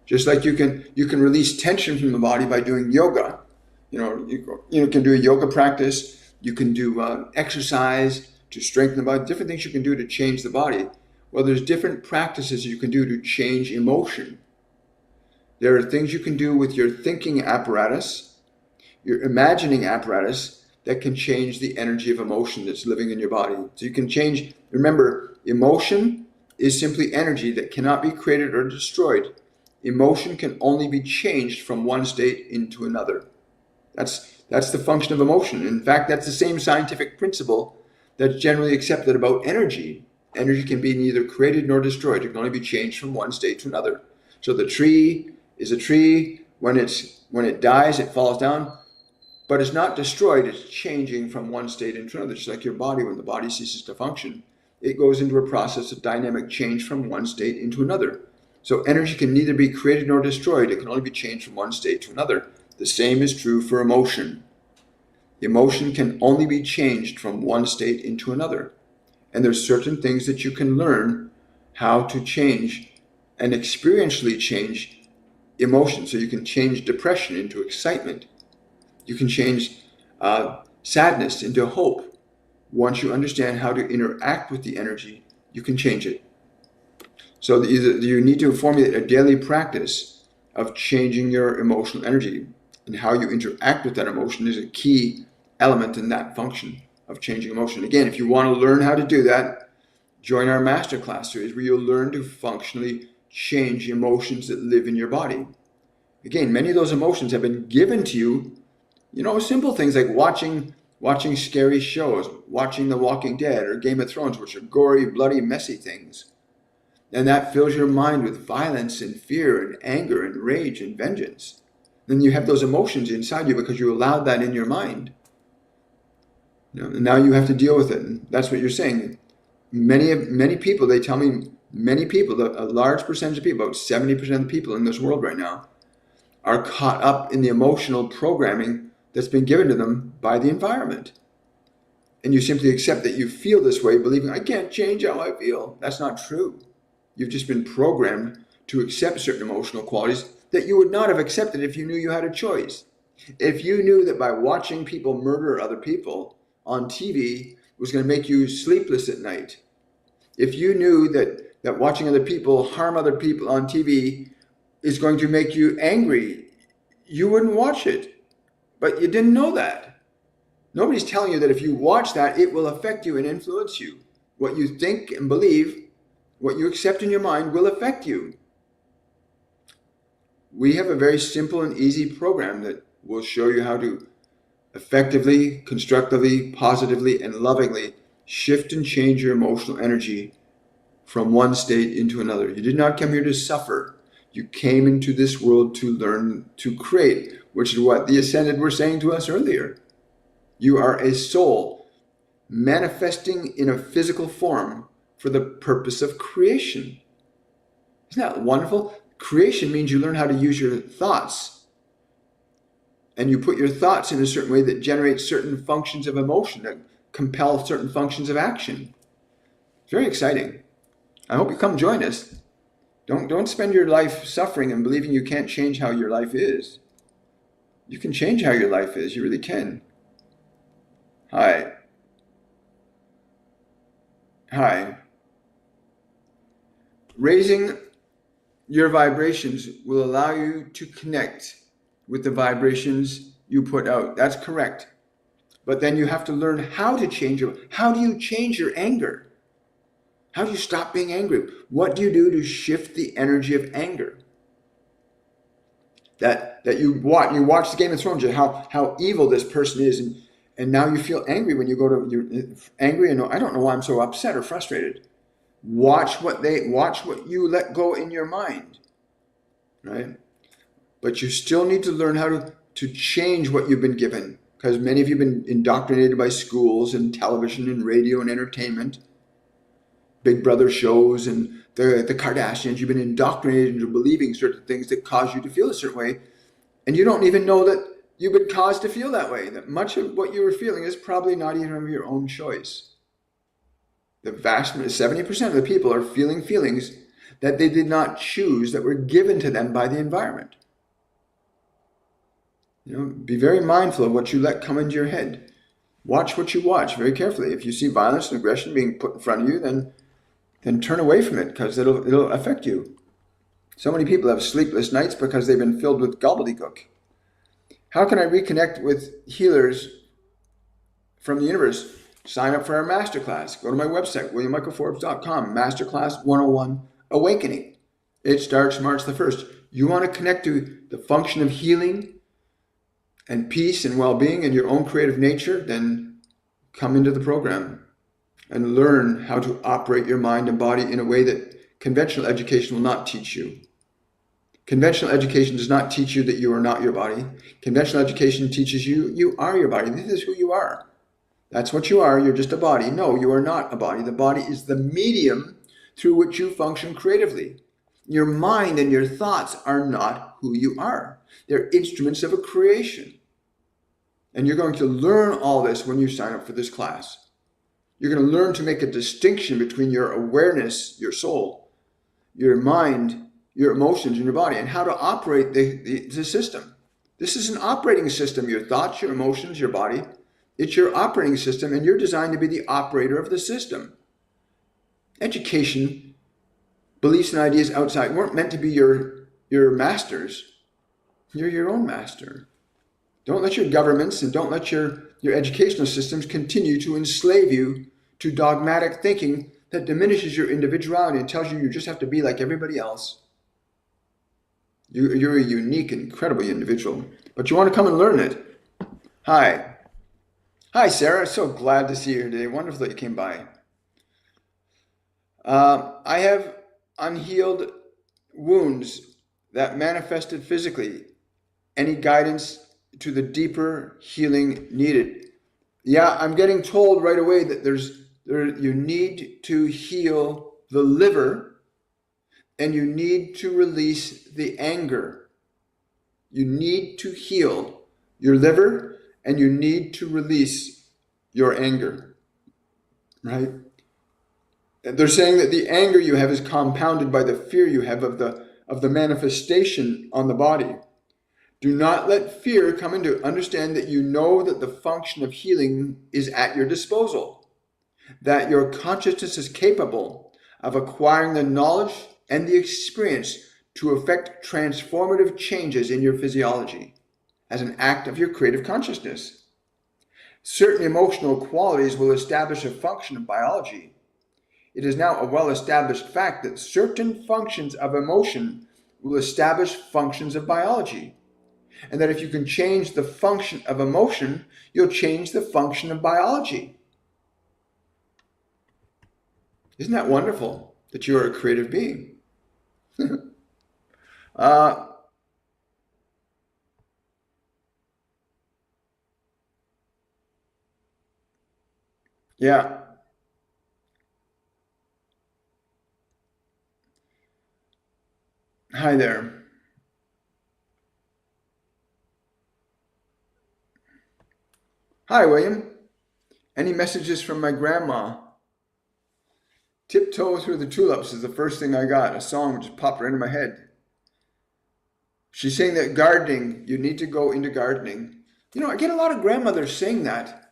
Just like you can release tension from the body by doing yoga. You can do a yoga practice. You can do exercise to strengthen the body. Different things you can do to change the body. Well, there's different practices you can do to change emotion. There are things you can do with your thinking apparatus, your imagining apparatus, that can change the energy of emotion that's living in your body. So you can change, remember, emotion is simply energy that cannot be created or destroyed. Emotion can only be changed from one state into another. That's the function of emotion. In fact, that's the same scientific principle that's generally accepted about energy. Energy can be neither created nor destroyed. It can only be changed from one state to another. So the tree is a tree. When it dies, it falls down, but it's not destroyed. It's changing from one state into another. Just like your body, when the body ceases to function, it goes into a process of dynamic change from one state into another. So energy can neither be created nor destroyed. It can only be changed from one state to another. The same is true for emotion. Emotion can only be changed from one state into another. And there's certain things that you can learn how to change and experientially change emotion. So you can change depression into excitement. You can change sadness into hope. Once you understand how to interact with the energy, you can change it. So you need to formulate a daily practice of changing your emotional energy, and how you interact with that emotion is a key element in that function of changing emotion. Again, if you want to learn how to do that, join our masterclass series where you'll learn to functionally change emotions that live in your body. Again, many of those emotions have been given to you, simple things like watching scary shows, watching The Walking Dead or Game of Thrones, which are gory, bloody, messy things. And that fills your mind with violence and fear and anger and rage and vengeance. Then you have those emotions inside you because you allowed that in your mind. And now you have to deal with it. And that's what you're saying. Many people, they tell me, a large percentage of people, about 70% of the people in this world right now, are caught up in the emotional programming that's been given to them by the environment. And you simply accept that you feel this way, believing, I can't change how I feel. That's not true. You've just been programmed to accept certain emotional qualities that you would not have accepted if you knew you had a choice. If you knew that by watching people murder other people on TV was going to make you sleepless at night, if you knew that watching other people harm other people on TV is going to make you angry, you wouldn't watch it. But you didn't know that. Nobody's telling you that if you watch that, it will affect you and influence you. What you think and believe, what you accept in your mind will affect you. We have a very simple and easy program that will show you how to effectively, constructively, positively, and lovingly shift and change your emotional energy from one state into another. You did not come here to suffer. You came into this world to learn to create, which is what the Ascended were saying to us earlier. You are a soul manifesting in a physical form for the purpose of creation. Isn't that wonderful? Creation means you learn how to use your thoughts. And you put your thoughts in a certain way that generates certain functions of emotion, that compel certain functions of action. It's very exciting. I hope you come join us. Don't spend your life suffering and believing you can't change how your life is. You can change how your life is. You really can. Hi. Raising your vibrations will allow you to connect with the vibrations you put out. That's correct. But then you have to learn how to change it. How do you change your anger? How do you stop being angry? What do you do to shift the energy of anger? That you watch the Game of Thrones, how evil this person is, and now you feel angry when you go to, you're angry and I don't know why I'm so upset or frustrated. Watch what you let go in your mind, right? But you still need to learn how to change what you've been given, because many of you have been indoctrinated by schools and television and radio and entertainment, Big Brother shows and the Kardashians. You've been indoctrinated into believing certain things that cause you to feel a certain way, and you don't even know that you've been caused to feel that way. That much of what you were feeling is probably not even of your own choice. The vast 70% of the people are feeling feelings that they did not choose, that were given to them by the environment. Be very mindful of what you let come into your head. Watch what you watch very carefully. If you see violence and aggression being put in front of you, then turn away from it, because it'll affect you. So many people have sleepless nights because they've been filled with gobbledygook. How can I reconnect with healers from the universe? Sign up for our masterclass. Go to my website, williammichaelforbes.com, Masterclass 101 Awakening. It starts March the 1st. You want to connect to the function of healing and peace and well-being in your own creative nature? Then come into the program and learn how to operate your mind and body in a way that conventional education will not teach you. Conventional education does not teach you that you are not your body. Conventional education teaches you are your body. This is who you are. That's what you are. You're just a body. No, you are not a body. The body is the medium through which you function creatively. Your mind and your thoughts are not who you are. They're instruments of a creation. And you're going to learn all this when you sign up for this class. You're going to learn to make a distinction between your awareness, your soul, your mind, your emotions, and your body, and how to operate the system. This is an operating system. Your thoughts, your emotions, your body. It's your operating system, and you're designed to be the operator of the system. Education, beliefs and ideas outside weren't meant to be your masters. You're your own master. Don't let your governments and don't let your educational systems continue to enslave you to dogmatic thinking that diminishes your individuality and tells you just have to be like everybody else. You're a unique and incredible individual, but you want to come and learn it. Hi, Sarah. So glad to see you here today. Wonderful that you came by. I have unhealed wounds that manifested physically. Any guidance to the deeper healing needed? Yeah, I'm getting told right away that you need to heal the liver, and you need to release the anger. You need to heal your liver, and you need to release your anger, right? They're saying that the anger you have is compounded by the fear you have of the manifestation on the body. Do not let fear come into understand that you know that the function of healing is at your disposal, that your consciousness is capable of acquiring the knowledge and the experience to effect transformative changes in your physiology as an act of your creative consciousness. Certain emotional qualities will establish a function of biology. It is now a well-established fact that certain functions of emotion will establish functions of biology, and that if you can change the function of emotion, you'll change the function of biology. Isn't that wonderful that you are a creative being? Yeah. Hi there. Hi, William. Any messages from my grandma? Tiptoe Through the Tulips is the first thing I got. A song just popped right into my head. She's saying that gardening, you need to go into gardening. You know, I get a lot of grandmothers saying that.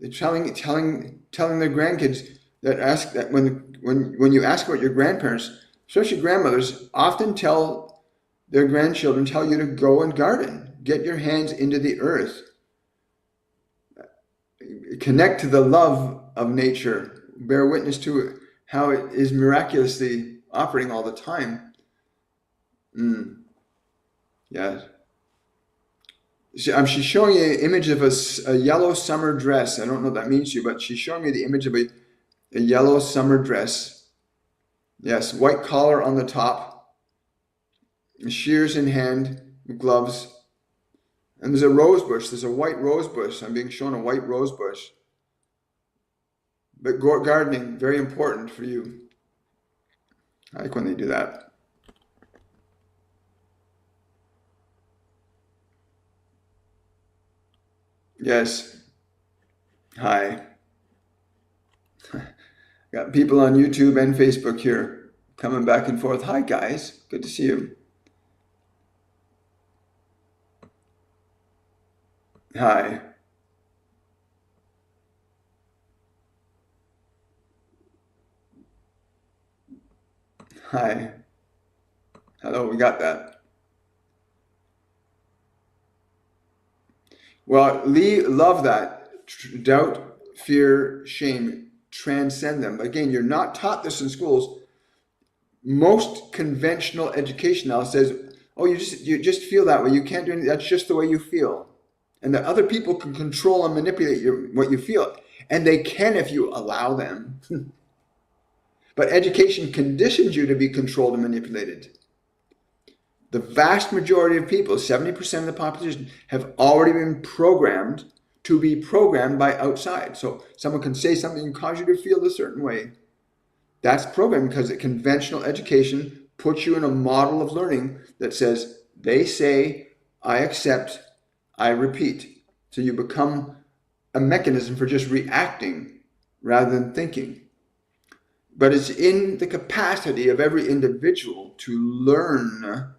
They're telling their grandkids that ask that when you ask about your grandparents, especially grandmothers, often tell their grandchildren, tell you to go and garden. Get your hands into the earth. Connect to the love of nature. Bear witness to how it is miraculously operating all the time. Yeah. She's showing you an image of a yellow summer dress. I don't know what that means to you, but she's showing me the image of a yellow summer dress. Yes, white collar on the top, shears in hand, gloves. And there's a rose bush. There's a white rose bush. I'm being shown a white rose bush. But gardening, very important for you. I like when they do that. Yes. Hi. Got people on YouTube and Facebook here coming back and forth. Hi, guys. Good to see you. Hi. Hi. Hello, we got that. Well, Lee, love that. Doubt, fear, shame, transcend them. Again, you're not taught this in schools. Most conventional education now says, oh, you just feel that way. You can't do anything. That's just the way you feel. And that other people can control and manipulate what you feel. And they can if you allow them. But education conditions you to be controlled and manipulated. The vast majority of people, 70% of the population, have already been programmed to be programmed by outside. So someone can say something and cause you to feel a certain way. That's programmed because conventional education puts you in a model of learning that says, they say, I accept, I repeat. So you become a mechanism for just reacting rather than thinking. But it's in the capacity of every individual to learn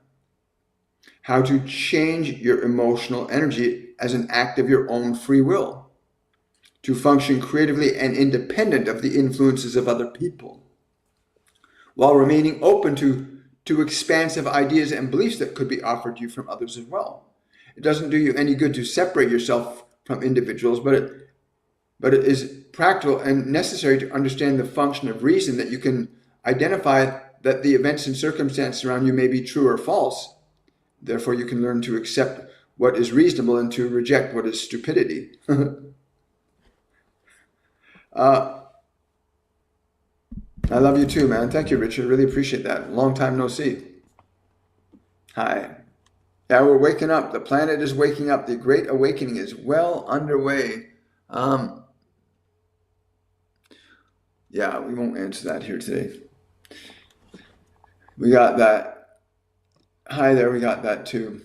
how to change your emotional energy as an act of your own free will, to function creatively and independent of the influences of other people, while remaining open to expansive ideas and beliefs that could be offered to you from others as well. It doesn't do you any good to separate yourself from individuals, but it is practical and necessary to understand the function of reason, that you can identify that the events and circumstances around you may be true or false. Therefore, you can learn to accept what is reasonable and to reject what is stupidity. I love you too, man. Thank you, Richard. Really appreciate that. Long time no see. Hi. Yeah, we're waking up. The planet is waking up. The Great Awakening is well underway. Yeah, we won't answer that here today. We got that. Hi there, we got that too.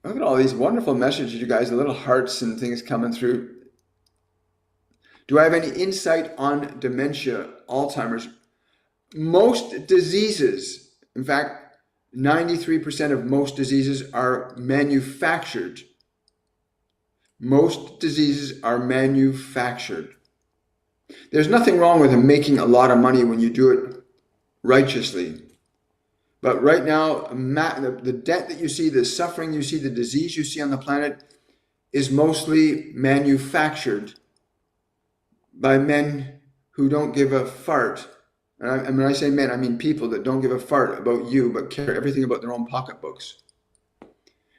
Look at all these wonderful messages, you guys, the little hearts and things coming through. Do I have any insight on dementia, Alzheimer's? Most diseases, in fact, 93% of most diseases are manufactured. Most diseases are manufactured. There's nothing wrong with making a lot of money when you do it righteously. But right now, the debt that you see, the suffering you see, the disease you see on the planet is mostly manufactured by men who don't give a fart. And when I say men, I mean people that don't give a fart about you, but care everything about their own pocketbooks.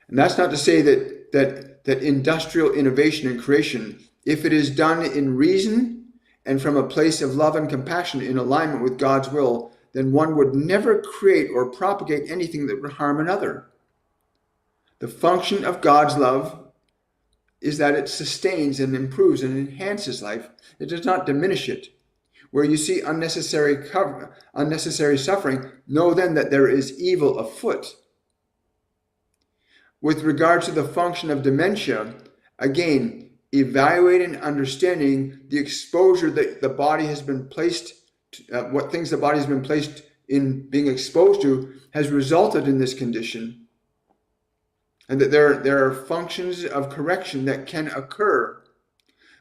And that's not to say that industrial innovation and creation, if it is done in reason and from a place of love and compassion in alignment with God's will, then one would never create or propagate anything that would harm another. The function of God's love is that it sustains and improves and enhances life. It does not diminish it. Where you see unnecessary suffering, know then that there is evil afoot. With regard to the function of dementia, again, evaluate and understanding the exposure that the body has been placed, what things the body has been placed in being exposed to has resulted in this condition. And that there are functions of correction that can occur,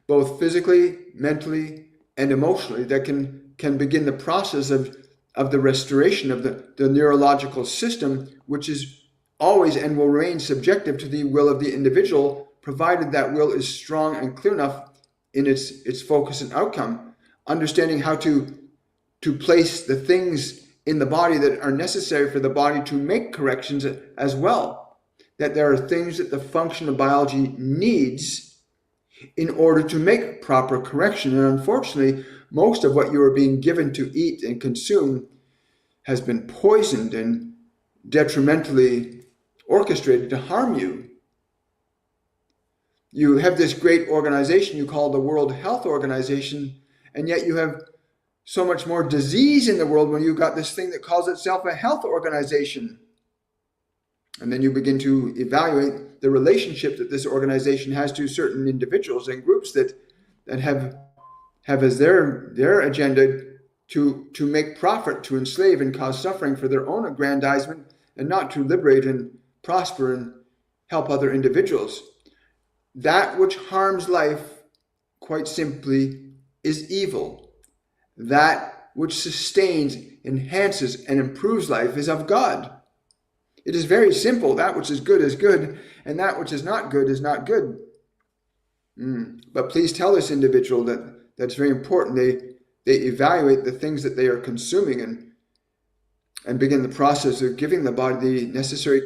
both physically, mentally, and emotionally, that can begin the process of the restoration of the neurological system, which is always and will remain subjective to the will of the individual, provided that will is strong and clear enough in its focus and outcome. Understanding how to place the things in the body that are necessary for the body to make corrections as well. That there are things that the function of biology needs in order to make proper correction. And unfortunately, most of what you are being given to eat and consume has been poisoned and detrimentally orchestrated to harm you. You have this great organization you call the World Health Organization, and yet you have so much more disease in the world when you've got this thing that calls itself a health organization. And then you begin to evaluate the relationship that this organization has to certain individuals and groups that have as their agenda to make profit, to enslave and cause suffering for their own aggrandizement, and not to liberate and prosper and help other individuals. That which harms life, quite simply, is evil. That which sustains, enhances, and improves life is of God. It is very simple. That which is good, and that which is not good is not good. But please tell this individual that's very important. They evaluate the things that they are consuming and begin the process of giving the body the necessary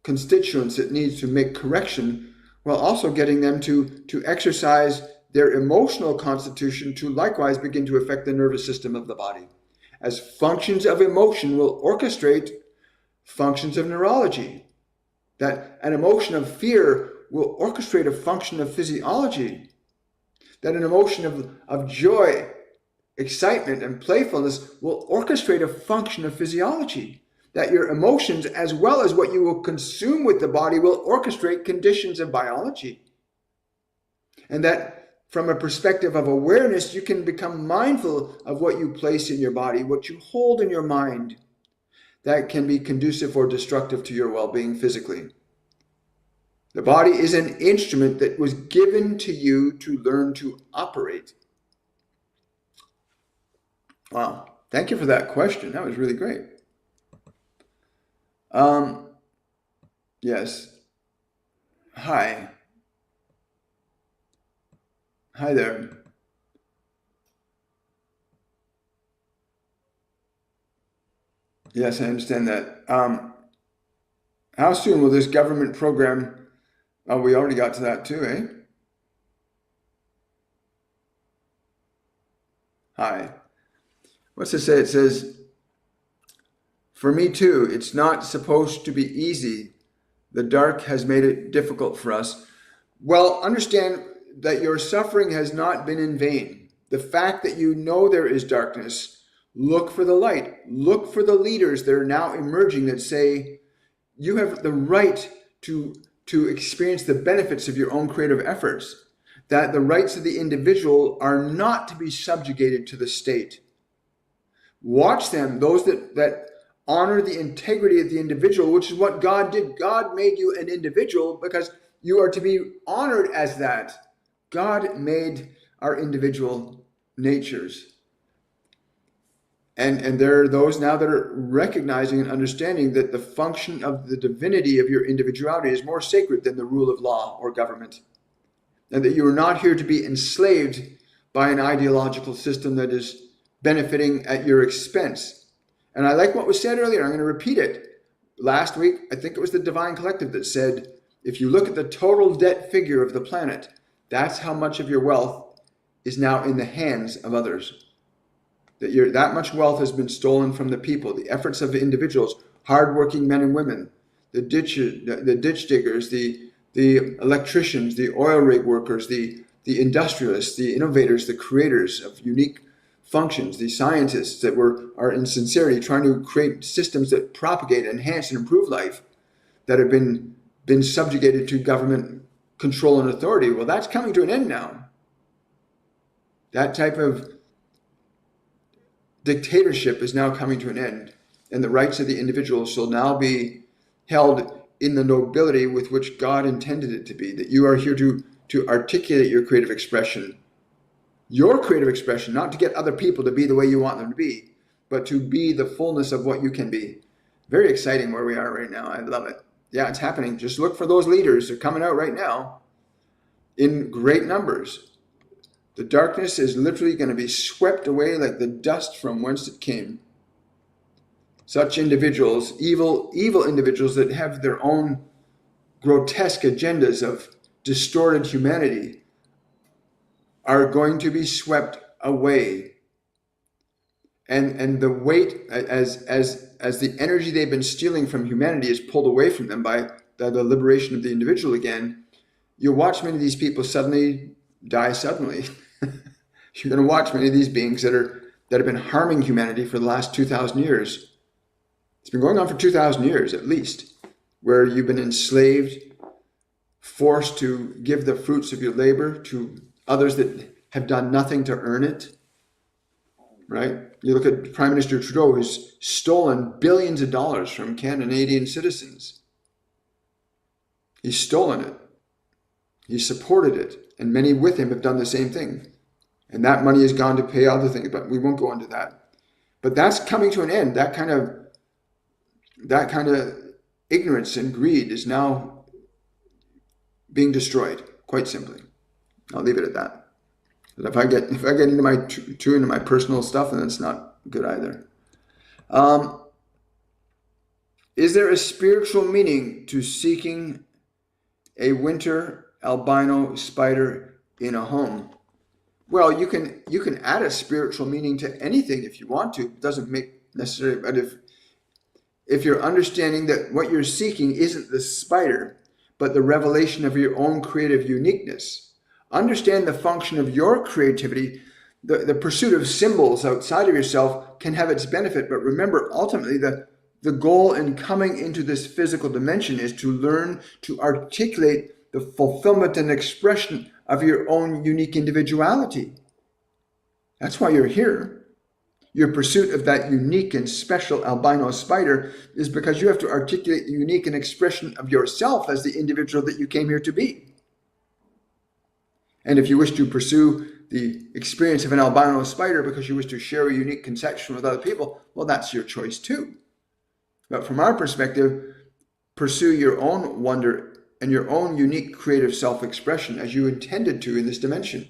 constituents it needs to make correction, while also getting them to exercise their emotional constitution to likewise begin to affect the nervous system of the body. As functions of emotion will orchestrate functions of neurology. That an emotion of fear will orchestrate a function of physiology. That an emotion of joy, excitement, and playfulness will orchestrate a function of physiology. That your emotions, as well as what you will consume with the body, will orchestrate conditions of biology. And that from a perspective of awareness, you can become mindful of what you place in your body, what you hold in your mind, that can be conducive or destructive to your well-being physically. The body is an instrument that was given to you to learn to operate. Wow. Thank you for that question. That was really great. Yes. Hi. Hi there. Yes, I understand that. How soon will this government program... Oh, we already got to that too, eh? Hi. What's it say? It says, for me too, it's not supposed to be easy. The dark has made it difficult for us. Well, understand that your suffering has not been in vain. The fact that you know there is darkness, look for the light. Look for the leaders that are now emerging that say, you have the right to experience the benefits of your own creative efforts. That the rights of the individual are not to be subjugated to the state. Watch them, those that honor the integrity of the individual, which is what God did. God made you an individual because you are to be honored as that. God made our individual natures. And there are those now that are recognizing and understanding that the function of the divinity of your individuality is more sacred than the rule of law or government. And that you are not here to be enslaved by an ideological system that is benefiting at your expense. And I like what was said earlier. I'm going to repeat it. Last week, I think it was the Divine Collective that said, if you look at the total debt figure of the planet, that's how much of your wealth is now in the hands of others. That much wealth has been stolen from the people, the efforts of the individuals, hardworking men and women, the ditch diggers, the electricians, the oil rig workers, the industrialists, the innovators, the creators of unique functions, the scientists that are in sincerity trying to create systems that propagate, enhance, and improve life, that have been subjugated to government control and authority. Well, that's coming to an end now. That type of dictatorship is now coming to an end, and the rights of the individual shall now be held in the nobility with which God intended it to be, that you are here to articulate your creative expression, not to get other people to be the way you want them to be, but to be the fullness of what you can be. Very exciting where we are right now. I love it. Yeah, it's happening. Just look for those leaders. They're coming out right now in great numbers. The darkness is literally going to be swept away like the dust from whence it came. Such individuals, evil individuals that have their own grotesque agendas of distorted humanity, are going to be swept away. And the weight, as the energy they've been stealing from humanity is pulled away from them by the liberation of the individual again, you'll watch many of these people suddenly die suddenly. You're going to watch many of these beings that have been harming humanity for the last 2,000 years. It's been going on for 2,000 years at least, where you've been enslaved, forced to give the fruits of your labor to others that have done nothing to earn it. Right? You look at Prime Minister Trudeau, who's stolen billions of dollars from Canadian citizens. He's stolen it. He supported it. And many with him have done the same thing. And that money has gone to pay other things, but we won't go into that. But that's coming to an end. That kind of ignorance and greed is now being destroyed, quite simply. I'll leave it at that. But if I get into too into my personal stuff, then it's not good either. Is there a spiritual meaning to seeking a winter albino spider in a home? Well, you can add a spiritual meaning to anything if you want to. It doesn't make necessarily, but if you're understanding that what you're seeking isn't the spider, but the revelation of your own creative uniqueness, understand the function of your creativity. The pursuit of symbols outside of yourself can have its benefit, but remember, ultimately, the goal in coming into this physical dimension is to learn to articulate the fulfillment and expression of your own unique individuality. That's why you're here. Your pursuit of that unique and special albino spider is because you have to articulate the unique and expression of yourself as the individual that you came here to be. And if you wish to pursue the experience of an albino spider because you wish to share a unique conception with other people, well, that's your choice too. But from our perspective, pursue your own wonder and your own unique creative self-expression as you intended to in this dimension.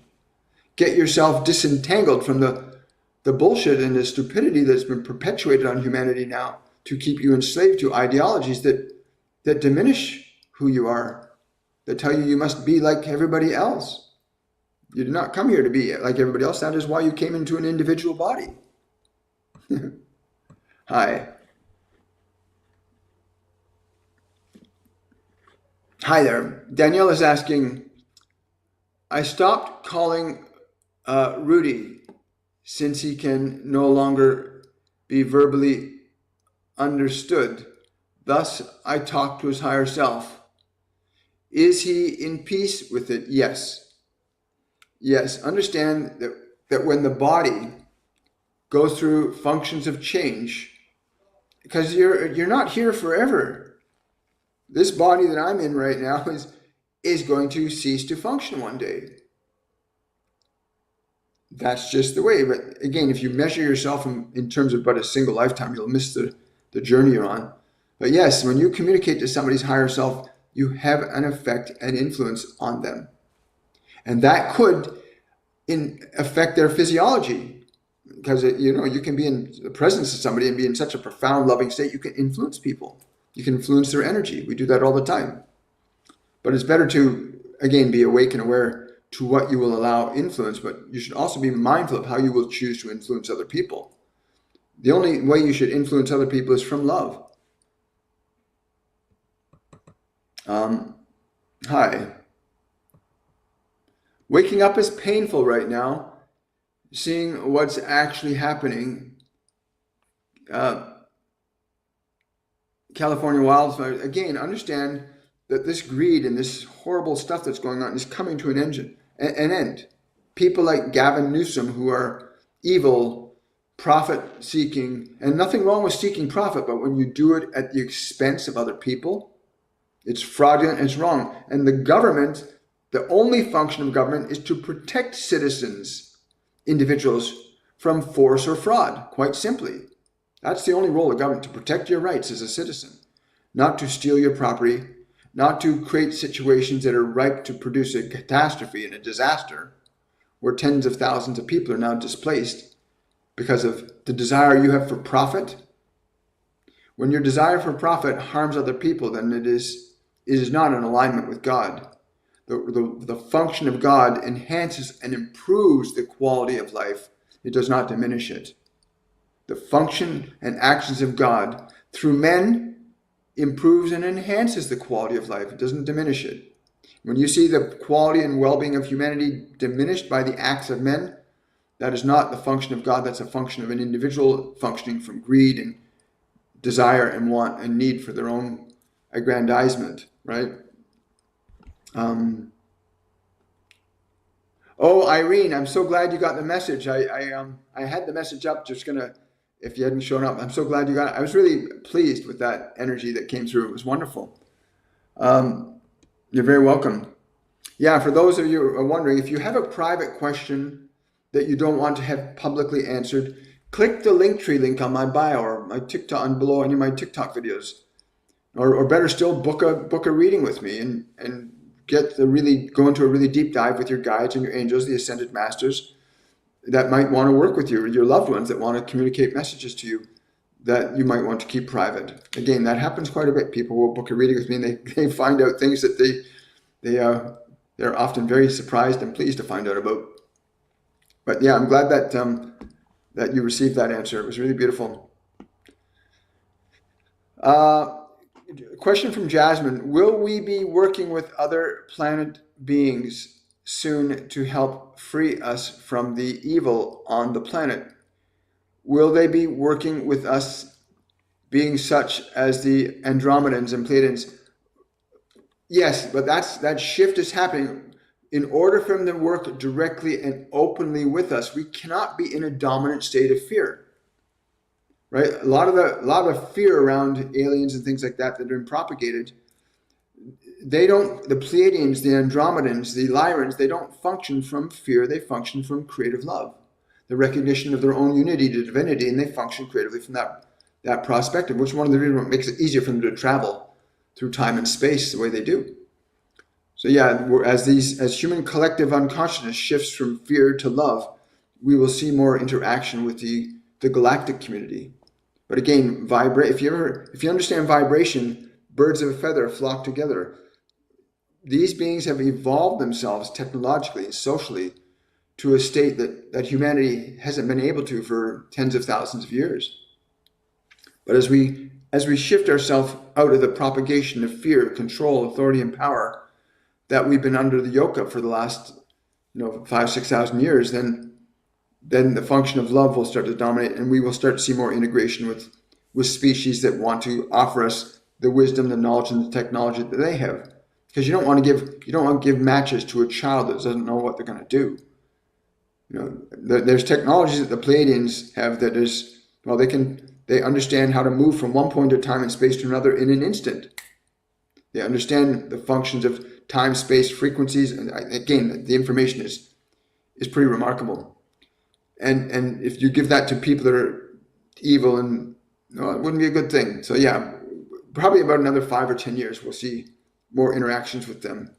Get yourself disentangled from the bullshit and the stupidity that's been perpetuated on humanity now to keep you enslaved to ideologies that diminish who you are, that tell you must be like everybody else. You did not come here to be like everybody else. That is why you came into an individual body. Hi. Hi there. Danielle is asking, I stopped calling Rudy since he can no longer be verbally understood. Thus, I talk to his higher self. Is he in peace with it? Yes. Yes. Understand that when the body goes through functions of change, because you're not here forever. This body that I'm in right now is going to cease to function one day. that's just the way. But again, if you measure yourself in terms of but a single lifetime, you'll miss the journey you're on. But yes, when you communicate to somebody's higher self, you have an effect and influence on them. And that could affect their physiology. Because you can be in the presence of somebody and be in such a profound, loving state, you can influence people. You can influence their energy. We do that all the time. But it's better to, again, be awake and aware to what you will allow influence, but you should also be mindful of how you will choose to influence other people. The only way you should influence other people is from love. Hi. Waking up is painful right now. Seeing what's actually happening. California wildfires. Again, understand that this greed and this horrible stuff that's going on is coming to an end. People like Gavin Newsom, who are evil, profit-seeking, and nothing wrong with seeking profit, but when you do it at the expense of other people, it's fraudulent, it's wrong. And the government, the only function of government is to protect citizens, individuals, from force or fraud, quite simply. That's the only role of government, to protect your rights as a citizen, not to steal your property, not to create situations that are ripe to produce a catastrophe and a disaster where tens of thousands of people are now displaced because of the desire you have for profit. When your desire for profit harms other people, then it is not in alignment with God. The function of God enhances and improves the quality of life. It does not diminish it. The function and actions of God through men improves and enhances the quality of life. It doesn't diminish it. When you see the quality and well-being of humanity diminished by the acts of men, that is not the function of God. That's a function of an individual functioning from greed and desire and want and need for their own aggrandizement, right? Oh, Irene, I'm so glad you got the message. I had the message up, just gonna, if you hadn't shown up, I'm so glad you got it. I was really pleased with that energy that came through. It was wonderful. You're very welcome. Yeah, for those of you who are wondering, if you have a private question that you don't want to have publicly answered, click the Linktree link on my bio or my TikTok and below any of my TikTok videos. Or better still, book a reading with me and go into a really deep dive with your guides and your angels, the ascended masters, that might want to work with you, or your loved ones that want to communicate messages to you that you might want to keep private. Again, that happens quite a bit. People will book a reading with me and they find out things that they're often very surprised and pleased to find out about. But yeah, I'm glad that you received that answer. It was really beautiful. Question from Jasmine. Will we be working with other planet beings soon to help free us from the evil on the planet? Will they be working with us, beings such as the Andromedans and Pleiadians? Yes, but that shift is happening. In order for them to work directly and openly with us, we cannot be in a dominant state of fear. Right? A lot of the fear around aliens and things like that have been propagated. The Pleiadians, the Andromedans, the Lyrans, they don't function from fear. They function from creative love, the recognition of their own unity to divinity, and they function creatively from that perspective, which is one of the reasons makes it easier for them to travel through time and space the way they do. So yeah, as human collective unconsciousness shifts from fear to love, we will see more interaction with the galactic community. But again, if you understand vibration, birds of a feather flock together. These beings have evolved themselves technologically and socially to a state that humanity hasn't been able to for tens of thousands of years. But as we shift ourselves out of the propagation of fear, control, authority, and power that we've been under the yoke of for the last 5,000-6,000 years, then the function of love will start to dominate, and we will start to see more integration with species that want to offer us the wisdom, the knowledge, and the technology that they have. Because you don't want to give matches to a child that doesn't know what they're going to do. There's technologies that the Pleiadians have that is, they understand how to move from one point of time and space to another in an instant. They understand the functions of time, space, frequencies, and again, the information is pretty remarkable. And if you give that to people that are evil, and no, it wouldn't be a good thing. So yeah, probably about another 5 or 10 years, we'll see more interactions with them.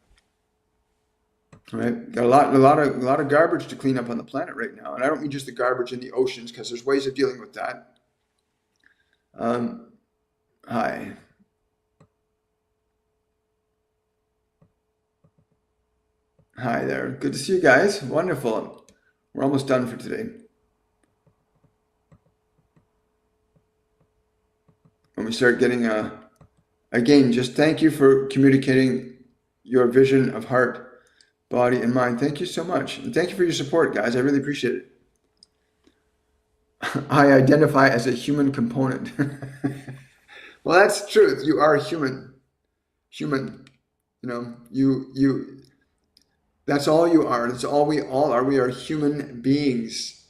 All right, got a lot of garbage to clean up on the planet right now, and I don't mean just the garbage in the oceans, because there's ways of dealing with that. Hi. Hi there. Good to see you guys. Wonderful. We're almost done for today. When we start getting again, just thank you for communicating your vision of heart, body, and mind. Thank you so much. And thank you for your support, guys. I really appreciate it. I identify as a human component. Well, that's truth. You are human. Human. You that's all you are. That's all we all are. We are human beings.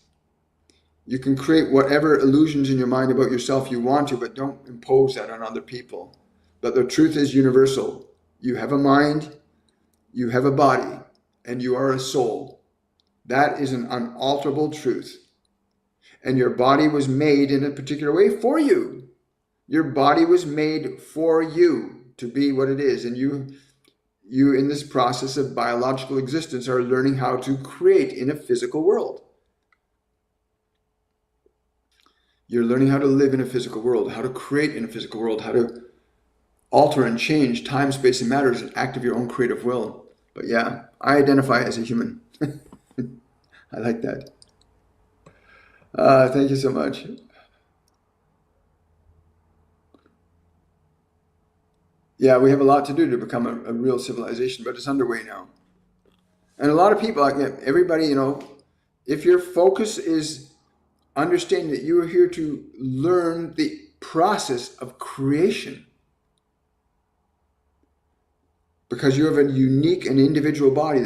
You can create whatever illusions in your mind about yourself you want to, but don't impose that on other people. But the truth is universal. You have a mind, you have a body, and you are a soul. That is an unalterable truth. And your body was made in a particular way for you. Your body was made for you to be what it is. And you in this process of biological existence are learning how to create in a physical world. You're learning how to live in a physical world, how to create in a physical world, how to alter and change time, space, and matter as an act of your own creative will. But yeah, I identify as a human. I like that. Thank you so much. Yeah, we have a lot to do to become a real civilization, but it's underway now. And a lot of people, everybody, if your focus is understanding that you are here to learn the process of creation, because you have a unique and individual body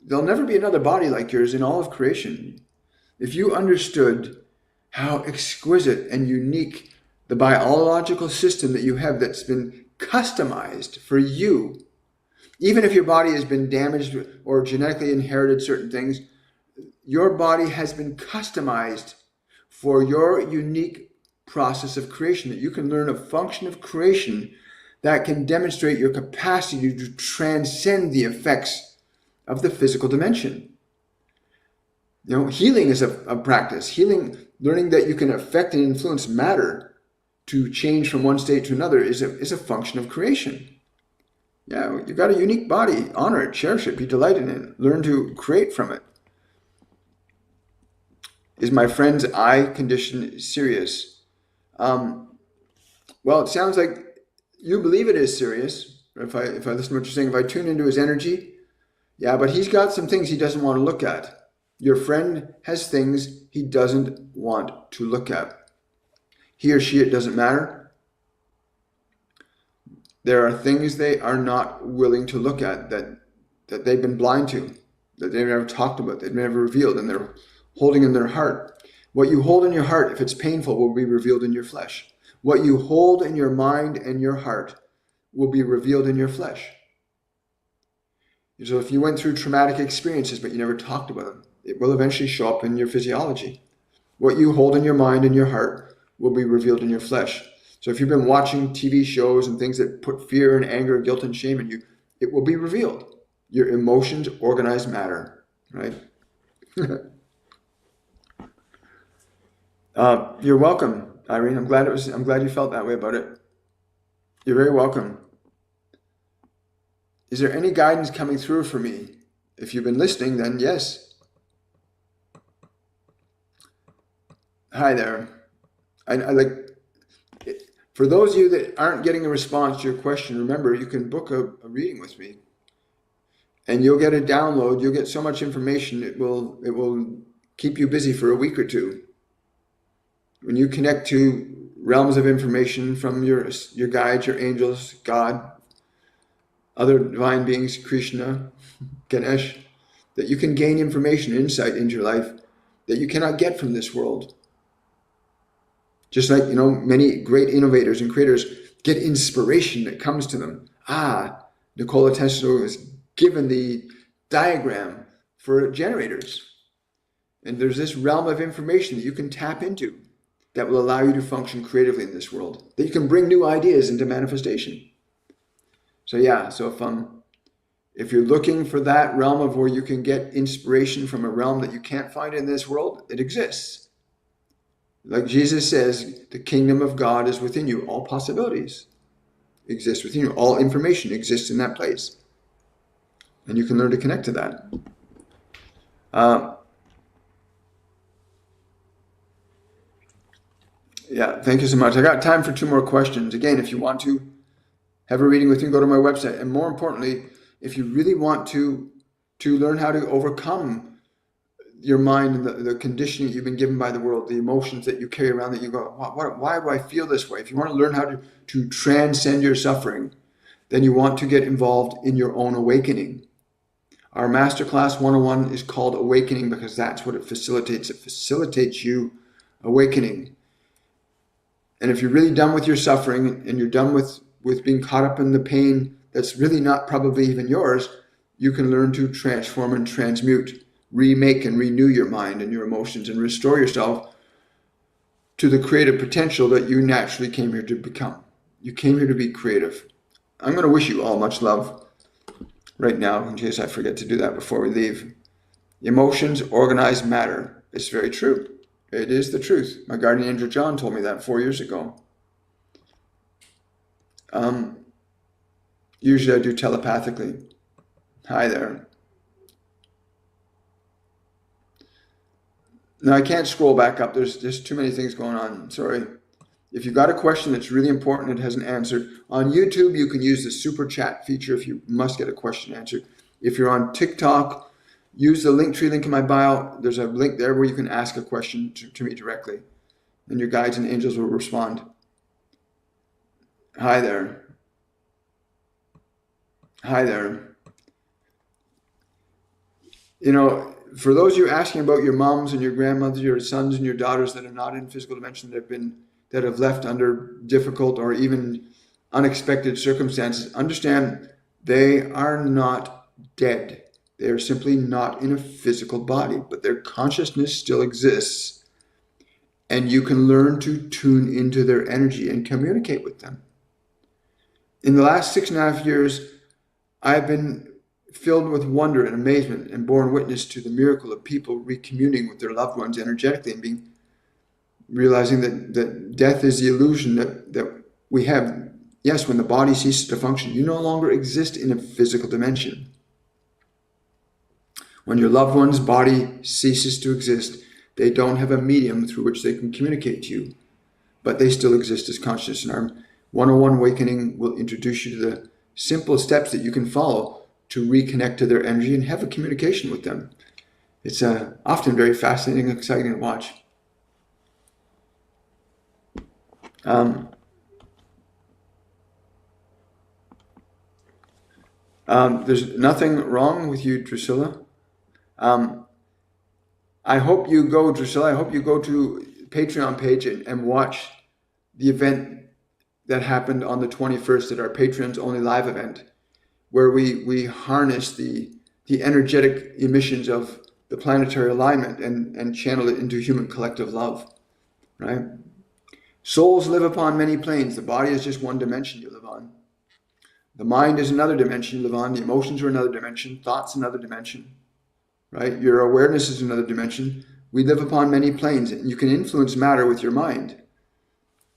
there'll never be another body like yours in all of creation. If you understood how exquisite and unique the biological system that you have that's been customized for you, even if your body has been damaged or genetically inherited certain things, your body has been customized for your unique process of creation, that you can learn a function of creation that can demonstrate your capacity to transcend the effects of the physical dimension. Healing is a practice. Healing, learning that you can affect and influence matter to change from one state to another is a function of creation. Yeah, you've got a unique body. Honor it, cherish it, be delighted in it, learn to create from it. Is my friend's eye condition serious? Well, it sounds like you believe it is serious. If I listen to what you're saying, if I tune into his energy, yeah, but he's got some things he doesn't want to look at. Your friend has things he doesn't want to look at. He or she, it doesn't matter. There are things they are not willing to look at that they've been blind to, that they've never talked about, they've never revealed, and they're holding in their heart. What you hold in your heart, if it's painful, will be revealed in your flesh. What you hold in your mind and your heart will be revealed in your flesh. So if you went through traumatic experiences but you never talked about them, it will eventually show up in your physiology. What you hold in your mind and your heart will be revealed in your flesh. So if you've been watching TV shows and things that put fear and anger, guilt and shame in you, it will be revealed. Your emotions organize matter, right? You're welcome, Irene. I'm glad you felt that way about it. You're very welcome. Is there any guidance coming through for me? If you've been listening, then yes. Hi there. I like. For those of you that aren't getting a response to your question, remember you can book a reading with me, and you'll get a download. You'll get so much information it will keep you busy for a week or two. When you connect to realms of information from your guides, your angels, God, other divine beings, Krishna, Ganesh, that you can gain information, insight into your life that you cannot get from this world. Just like, many great innovators and creators get inspiration that comes to them. Nikola Tesla was given the diagram for generators. And there's this realm of information that you can tap into that will allow you to function creatively in this world, that you can bring new ideas into manifestation. So yeah, so if you're looking for that realm of where you can get inspiration from a realm that you can't find in this world, it exists. Like Jesus says, the kingdom of God is within you. All possibilities exist within you. All information exists in that place. And you can learn to connect to that. Yeah, thank you so much. I got time for 2 more questions. Again, if you want to have a reading with me, go to my website. And more importantly, if you really want to learn how to overcome your mind and the conditioning you've been given by the world, the emotions that you carry around that you go, why do I feel this way? If you want to learn how to transcend your suffering, then you want to get involved in your own awakening. Our Masterclass 101 is called Awakening because that's what it facilitates. It facilitates you awakening. And if you're really done with your suffering and you're done with being caught up in the pain that's really not probably even yours, you can learn to transform and transmute, remake and renew your mind and your emotions and restore yourself to the creative potential that you naturally came here to become. You came here to be creative. I'm going to wish you all much love right now, in case I forget to do that before we leave. Emotions organize matter. It's very true. It is the truth. My guardian angel John told me that 4 years ago. Usually I do telepathically. Hi there. Now I can't scroll back up. There's too many things going on. Sorry. If you've got a question that's really important and hasn't answered, on YouTube you can use the super chat feature if you must get a question answered. If you're on TikTok, use the Linktree link in my bio. There's a link there where you can ask a question to me directly, and your guides and angels will respond. Hi there. Hi there. You know, for those of you asking about your moms and your grandmothers, your sons and your daughters that are not in physical dimension, that have left under difficult or even unexpected circumstances, understand they are not dead. They are simply not in a physical body, but their consciousness still exists. And you can learn to tune into their energy and communicate with them. In the last 6.5 years, I've been filled with wonder and amazement and borne witness to the miracle of people recommuning with their loved ones energetically and realizing that death is the illusion that we have. Yes, when the body ceases to function, you no longer exist in a physical dimension. When your loved one's body ceases to exist, they don't have a medium through which they can communicate to you, but they still exist as consciousness. And our 101 Awakening will introduce you to the simple steps that you can follow to reconnect to their energy and have a communication with them. It's often very fascinating and exciting to watch. There's nothing wrong with you, Drusilla. I hope you go, Drusilla, I hope you go to Patreon page and watch the event that happened on the 21st at our Patrons Only Live event, where we harness the energetic emissions of the planetary alignment and channel it into human collective love, right? Souls live upon many planes. The body is just one dimension you live on. The mind is another dimension you live on. The emotions are another dimension. Thoughts another dimension, right? Your awareness is another dimension. We live upon many planes. You can influence matter with your mind,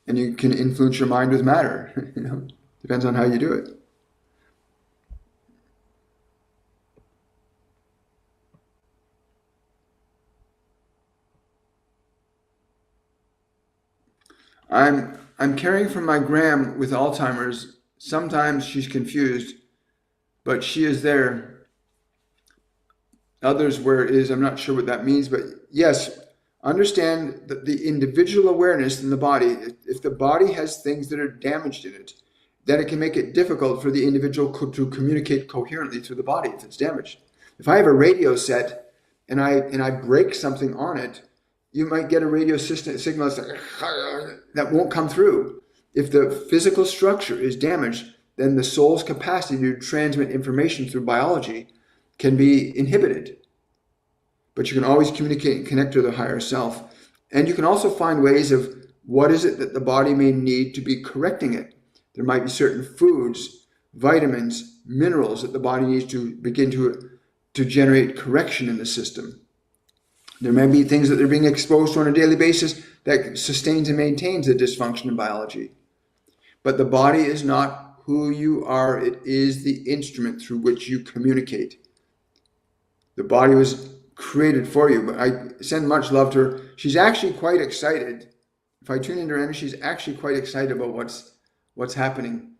and you can influence your mind with matter. Depends on how you do it. I'm caring for my gram with Alzheimer's. Sometimes she's confused, but she is there. Others where it is, I'm not sure what that means, but yes, understand that the individual awareness in the body, if the body has things that are damaged in it, then it can make it difficult for the individual to communicate coherently through the body if it's damaged. If I have a radio set and I break something on it, you might get a radio signal that won't come through. If the physical structure is damaged, then the soul's capacity to transmit information through biology can be inhibited. but you can always communicate and connect to the higher self. And you can also find ways of what is it that the body may need to be correcting it. There might be certain foods, vitamins, minerals that the body needs to begin to generate correction in the system. There may be things that they're being exposed to on a daily basis that sustains and maintains the dysfunction in biology. But the body is not who you are. It is the instrument through which you communicate. The body was created for you, but I send much love to her. She's actually quite excited. If I tune into her energy, she's actually quite excited about what's happening,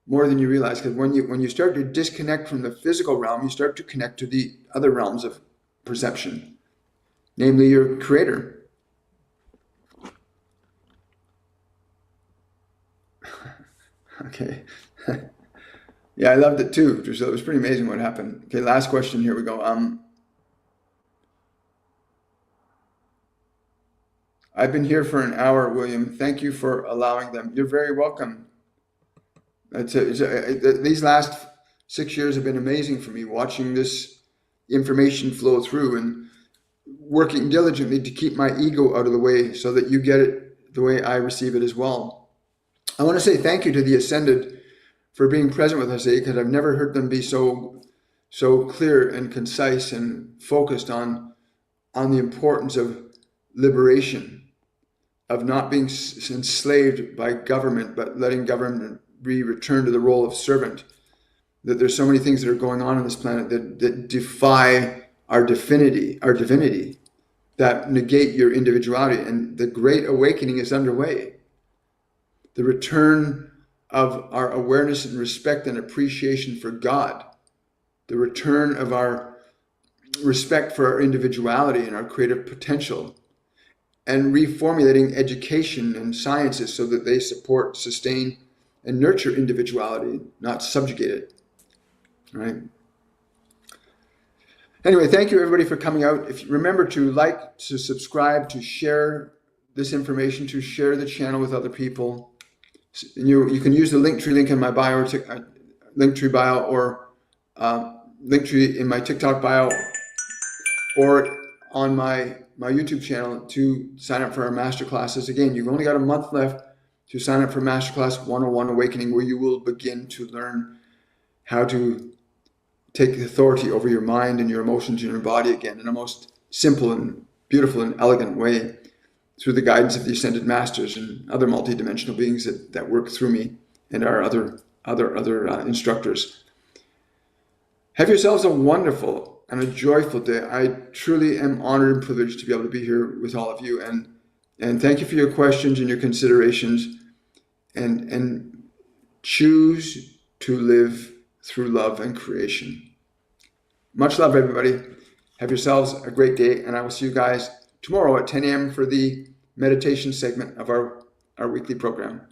more than you realize. Because when you start to disconnect from the physical realm, you start to connect to the other realms of perception, namely your creator. Okay. Yeah, I loved it too. So it was pretty amazing what happened. Okay, last question. Here we go. I've been here for an hour, William. Thank you for allowing them. You're very welcome. These last 6 years have been amazing for me, watching this information flow through and working diligently to keep my ego out of the way so that you get it the way I receive it as well. I want to say thank you to the Ascended for being present with us today, because I've never heard them be so clear and concise and focused on the importance of liberation, of not being enslaved by government, but letting government be returned to the role of servant. That there's so many things that are going on this planet that defy our divinity, that negate your individuality. And the Great Awakening is underway. The return of our awareness and respect and appreciation for God. The return of our respect for our individuality and our creative potential. And reformulating education and sciences so that they support, sustain, and nurture individuality, not subjugate it. Right? Anyway, thank you everybody for coming out. If you remember to like, to subscribe, to share this information, to share the channel with other people. You can use the Linktree link in my bio, Linktree bio, or Linktree in my TikTok bio, or on my YouTube channel to sign up for our masterclasses. Again, you've only got a month left to sign up for Masterclass 101 Awakening, where you will begin to learn how to take authority over your mind and your emotions and your body again in a most simple and beautiful and elegant way through the guidance of the Ascended Masters and other multidimensional beings that work through me and our other instructors. Have yourselves a wonderful and a joyful day. I truly am honored and privileged to be able to be here with all of you, and thank you for your questions and your considerations, and choose to live through love and creation. Much love, everybody. Have yourselves a great day, and I will see you guys tomorrow at 10 a.m. for the meditation segment of our weekly program.